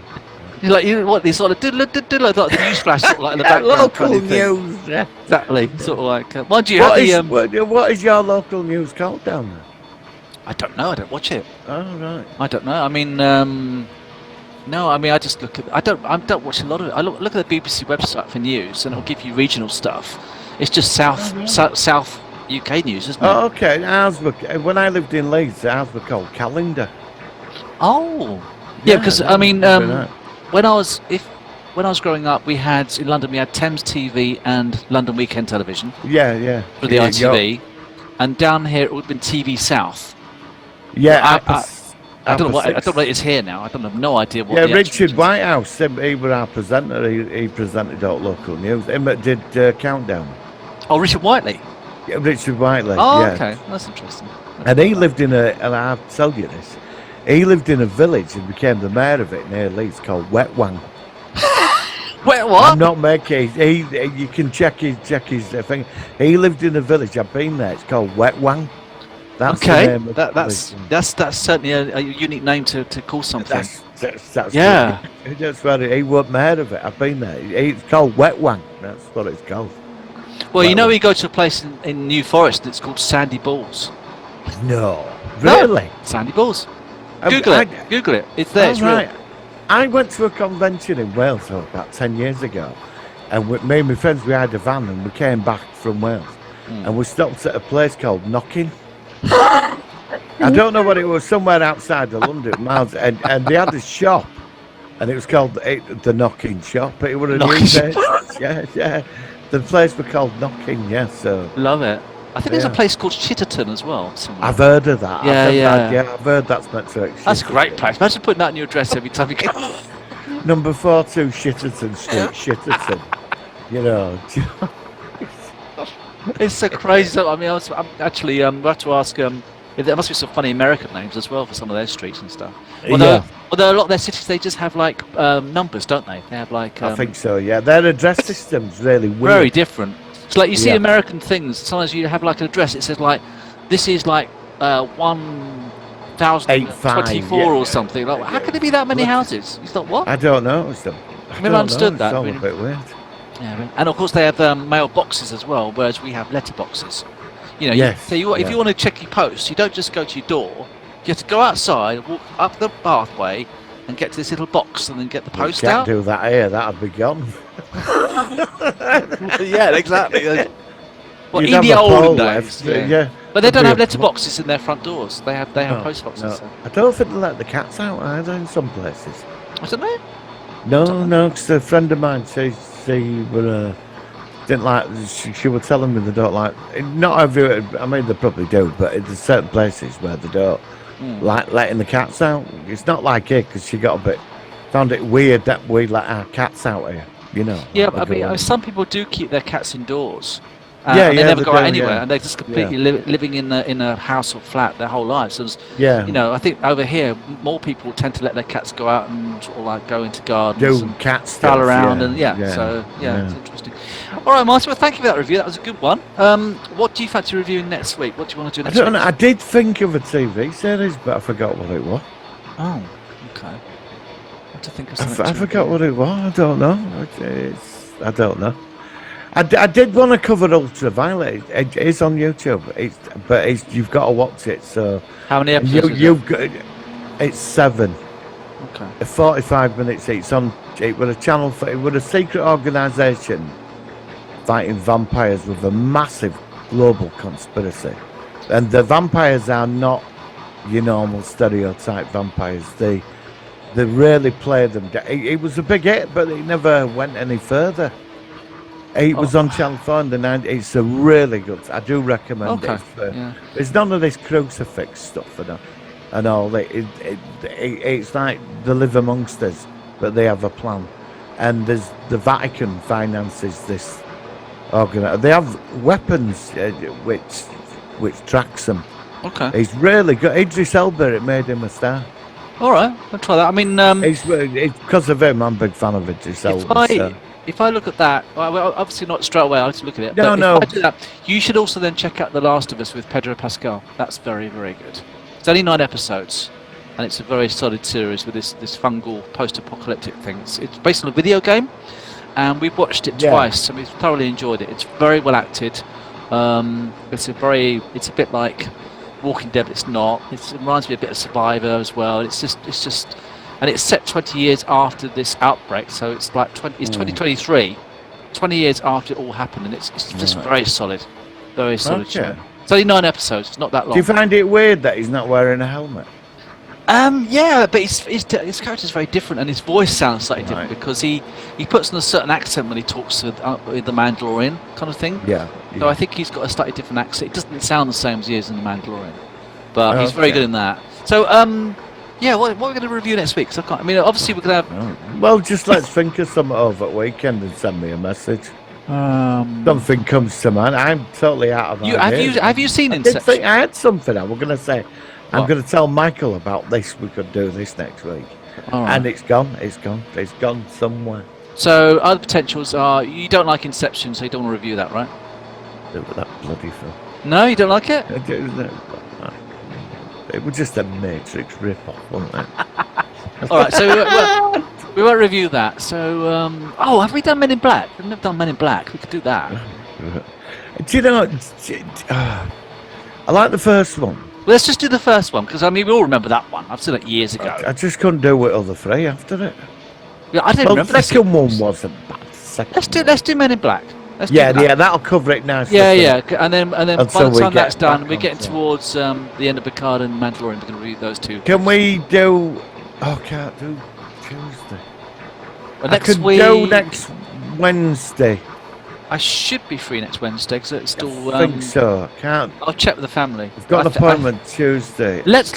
What these sort of like the news flash sort of like in the background. Local news, yeah. Exactly. Sort of like. Mind you, what is your local news called down there? I don't know. I don't watch it. Oh right. I don't know. I mean, no. I mean, I just look at. I don't watch a lot of it. I look at the BBC website for news, and it'll give you regional stuff. It's just South UK news, isn't it? Oh, okay. When I lived in Leeds, ours were called Calendar. Oh, yeah. Because I mean, when I was growing up, we had in London Thames TV and London Weekend Television. Yeah. For the ITV, and down here it would have been TV South. Yeah, I don't know what it is here now. I have no idea what. Yeah, Richard Whitehouse, he was our presenter. He presented all local news. Him that did Countdown. Oh, Richard Whiteley. Yeah, Richard Whiteley. Oh, yeah. okay, that's interesting. And he lived in and I'll tell you this. He lived in a village and became the mayor of it near Leeds called Wetwang. Wet what? I'm not making. You can check his thing. He lived in a village. I've been there. It's called Wetwang. That's okay. The name of That's certainly a unique name to call something. That's yeah. That's what he wasn't mayor of it. I've been there. It's called Wetwang. That's what it's called. Well, you go to a place in New Forest and it's called Sandy Balls. No, really? No, Sandy Balls. Google it. It's there. It's right. real. I went to a convention in Wales about 10 years ago, and me and my friends, we had a van and we came back from Wales, and we stopped at a place called Knocking. I don't know what it was, somewhere outside of London, miles, and they had a shop, and it was called the Knocking Shop. It was a new place. Yeah. The place was called Knocking, so. Love it. I think there's a place called Shitterton as well. Somewhere. I've heard of that. I've heard that's meant to exist. That's a great place. Imagine putting that in your address every time you go. Number 42 Shitterton Street, Shitterton. It's so crazy. I mean, I'm actually we have to ask. There must be some funny American names as well for some of their streets and stuff. Although a lot of their cities, they just have like numbers, don't they? They have like. I think so. Yeah, their address system's really weird. Very different. It's like you see American things. Sometimes you have like an address. It says like, this is like 1024 or something. Like, how can there be that many houses? You thought what? I don't know. I never understood that. It's all a bit weird. Yeah, and of course they have mail boxes as well, whereas we have letter boxes. If you want to check your post, you don't just go to your door. You have to go outside, walk up the pathway, and get to this little box and then get the You post can't out. do that here. That'd be gone. Yeah, exactly. Well, You'd in have the a olden pole days, left, yeah. But they don't There'd have be a letterboxes in their front doors. They have post boxes. No. So. I don't think they let the cats out either in some places. I don't know. No, because a friend of mine says she were didn't like. She was telling me they don't like. Not everywhere. I mean, they probably do, but there's certain places where they don't like letting the cats out. It's not like here because she got a bit found it weird that we let our cats out here. You know. Yeah, like I mean, some people do keep their cats indoors. Yeah, and they never they go do, out anywhere, yeah. and they're just completely living in a house or flat their whole lives. So Yeah. you know, I think over here more people tend to let their cats go out and sort of like go into gardens Do and cat prowl stuff, around, yeah, and yeah, so yeah. it's interesting. All right, Martin. Well, thank you for that review. That was a good one. What do you fancy reviewing next week? What do you want to do I next don't week? know. I did think of a TV series, but I forgot what it was. Oh, okay. I have to think of I something. forgot what it was. I don't know. I don't know. I did want to cover Ultraviolet. It is on YouTube. You've got to watch it. So How many episodes? you've got it's 7. Okay. 45 minutes each. It was a channel for it was a secret organisation fighting vampires with a massive global conspiracy, and the vampires are not your normal stereotype vampires. They really played them. It was a big hit, but it never went any further. It was on Channel 4 in the 90s. It's a really good. I do recommend it. It's none of this crucifix stuff and all. It's like they live amongst us, but they have a plan. And the Vatican finances this organization. They have weapons which tracks them. Okay. It's really good. Idris Elba, it made him a star. All right, I'll try that. I mean, It's because of him. I'm a big fan of Idris Elba. If I look at that, well, obviously not straight away. I have to look at it. No, but no. If I do that, you should also then check out The Last of Us with Pedro Pascal. That's very, very good. It's only 9 episodes, and it's a very solid series with this fungal post-apocalyptic thing. It's based on a video game, and we've watched it twice, and we've thoroughly enjoyed it. It's very well acted. It's a bit like Walking Dead. It's not. It reminds me a bit of Survivor as well. It's just. And it's set 20 years after this outbreak, so it's like 2023, 20 years after it all happened, and it's just very solid show. It's only 9 episodes, it's not that long. Do you find it weird that he's not wearing a helmet? Yeah, but his character's very different, and his voice sounds slightly different because he puts on a certain accent when he talks with the Mandalorian kind of thing. Yeah. So I think he's got a slightly different accent. It doesn't sound the same as he is in the Mandalorian, but he's very good in that. So yeah, what are we going to review next week? 'Cause obviously we're going to have. Well, just let's think of something over the weekend and send me a message. Something comes to mind. I'm totally out of ideas. Have you seen Inception? I had something. I was going to say. I'm going to tell Michael about this. We could do this next week. Right. And it's gone. It's gone somewhere. So other potentials are you don't like Inception, so you don't want to review that, right? That bloody film. No, you don't like it? It was just a Matrix rip-off, wasn't it? All right, so we won't review that. So, have we done Men in Black? We've never done Men in Black. We could do that. Do you know? I like the first one. Well, let's just do the first one because we all remember that one. I've seen it years ago. I just couldn't do with other 3 after it. Yeah, I didn't remember. The second one wasn't bad. Let's do Men in Black. That'll cover it nicely. Yeah, and then by the time that's done, we're getting onto towards the end of Picard and Mandalorian. We're going to review those 2. Can we do? Oh, can't do Tuesday. Well, I could do next Wednesday. I should be free next Wednesday because it's still. I think so. Can't. I'll check with the family. We've got an appointment Tuesday. Let's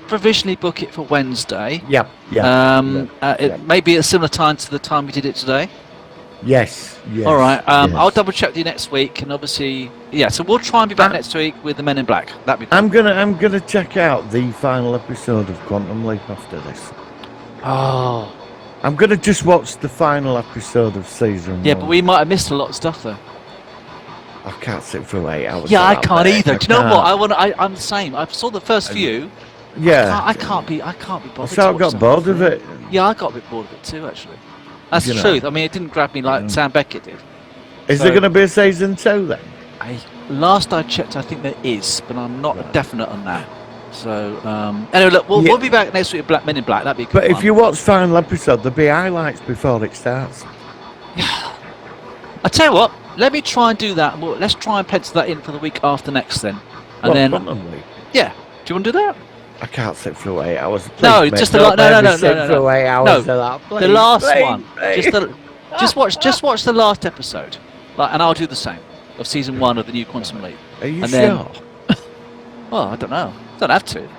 provisionally book it for Wednesday. Yeah. It may be a similar time to the time we did it today. Yes. All right. I'll double check with you next week, and obviously, so we'll try and be back next week with the Men in Black. That'd be cool. I'm gonna check out the final episode of Quantum Leap after this. Oh. I'm gonna just watch the final episode of season 1. Yeah, but we might have missed a lot of stuff though. I can't sit for 8 hours. Yeah, I can't either. Do you know what? I'm the same. I saw the first few. Yeah. I can't be bothered. So I got bored of it. Yeah, I got a bit bored of it too, actually. That's the truth. It didn't grab me like Sam Beckett did. Is there going to be a season 2 then? Last I checked, I think there is, but I'm not definite on that. So anyway, look, we'll be back next week with Men in Black. That'd be a good But one. if you watch final episode, there'll be highlights before it starts. I tell you what, let me try and do that. Well, let's try and pencil that in for the week after next then. And then probably. Yeah. Do you want to do that? I can't sit through 8 hours. Please, No, mate, just don't no. let me sit through 8 hours No, of that. Please, the last please, one. please. Just watch the last episode, and I'll do the same of season 1 of the new Quantum Leap. Are you and sure? Well, I don't know. Don't have to.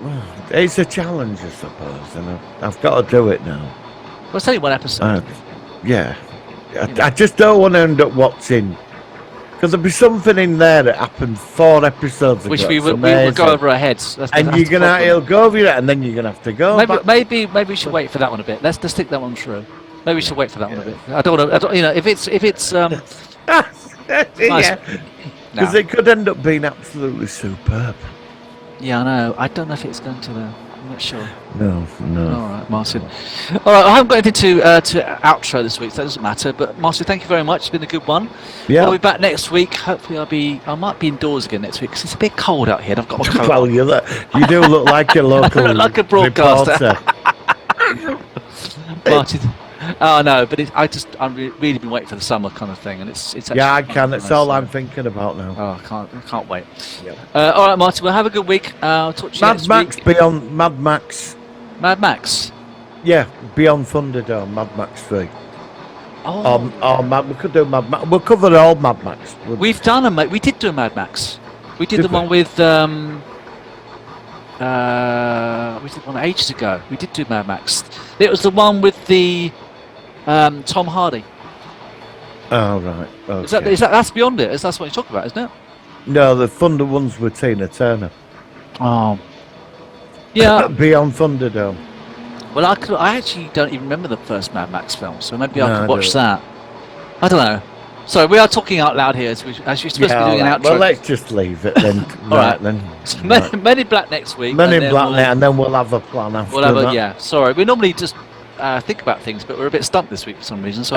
Well, it's a challenge, I suppose, and I've got to do it now. Well, it's only one episode. Yeah. I just don't want to end up watching. Because there'll be something in there that happened 4 episodes ago. Which we will go over our heads. It'll go over it, and then you're gonna have to go. Maybe we should wait for that one a bit. Let's just stick that one through. Maybe we should wait for that one a bit. I don't want to. If it's yeah, because it could end up being absolutely superb. Yeah, I know. I don't know if it's going to though. I'm not sure. No. All right, Martin. All right, I haven't got anything to outro this week, so that doesn't matter. But Martin, thank you very much. It's been a good one. Yeah. I'll be back next week. Hopefully, I might be indoors again next week because it's a bit cold out here. And I've got my coat. Well, you do look like a local. I look like a broadcaster. Martin. Oh no, but I've really been waiting for the summer kind of thing, and it's yeah, I can. That's all I'm thinking about now. Oh, I can't wait. Yep. All right, Martin. Well, have a good week. Talk to you next week. Mad Max. Mad Max. Yeah, Beyond Thunderdome, Mad Max 3. We could do Mad Max. We'll cover all Mad Max. We've done we did do a Mad Max. We did the one with we did one ages ago. We did do Mad Max. It was the one with the Tom Hardy. Oh right. Okay. That's Beyond it? That's what you're talking about, isn't it? No, the Thunder ones with Tina Turner. Oh. Yeah. Beyond Thunderdome. Well, I actually don't even remember the first Mad Max film, so maybe I could watch that. I don't know. So we are talking out loud here, as you're supposed to be doing an outro. Well, let's just leave it then. Right then. So Men in Black next week. Men in Black, and then we'll have a plan after that. Sorry, we normally just think about things, but we're a bit stumped this week for some reason. So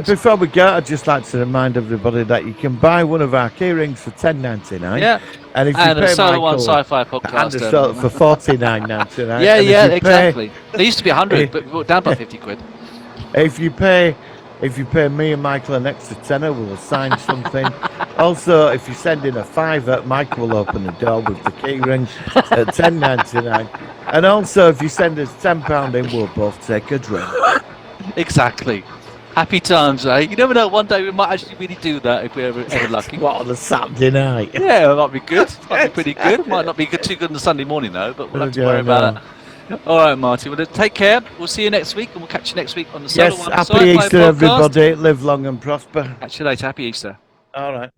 before we go, I'd just like to remind everybody that you can buy one of our key rings for $10.99. Yeah. And if you pay a Solo One Sci-Fi podcast. And for $49.99. Yeah, exactly. They used to be 100, but we brought down by 50 quid. If you pay me and Michael an extra tenner, we'll assign something. Also, if you send in a £5, Michael will open the door with the key ring at $10.99. And also, if you send us £10 in, we'll both take a drink. Exactly. Happy times, eh? You never know, one day we might actually really do that if we're ever lucky. What, on a Saturday night? Yeah, it might be good. Might be pretty good. Might not be too good on the Sunday morning, though, but we'll have to worry about that. All right, Marty. Well, take care. We'll see you next week, and we'll catch you next week on the Solo One Happy Sci-Fi Easter, podcast. everybody. Live long and prosper. Catch you later. Happy Easter. All right.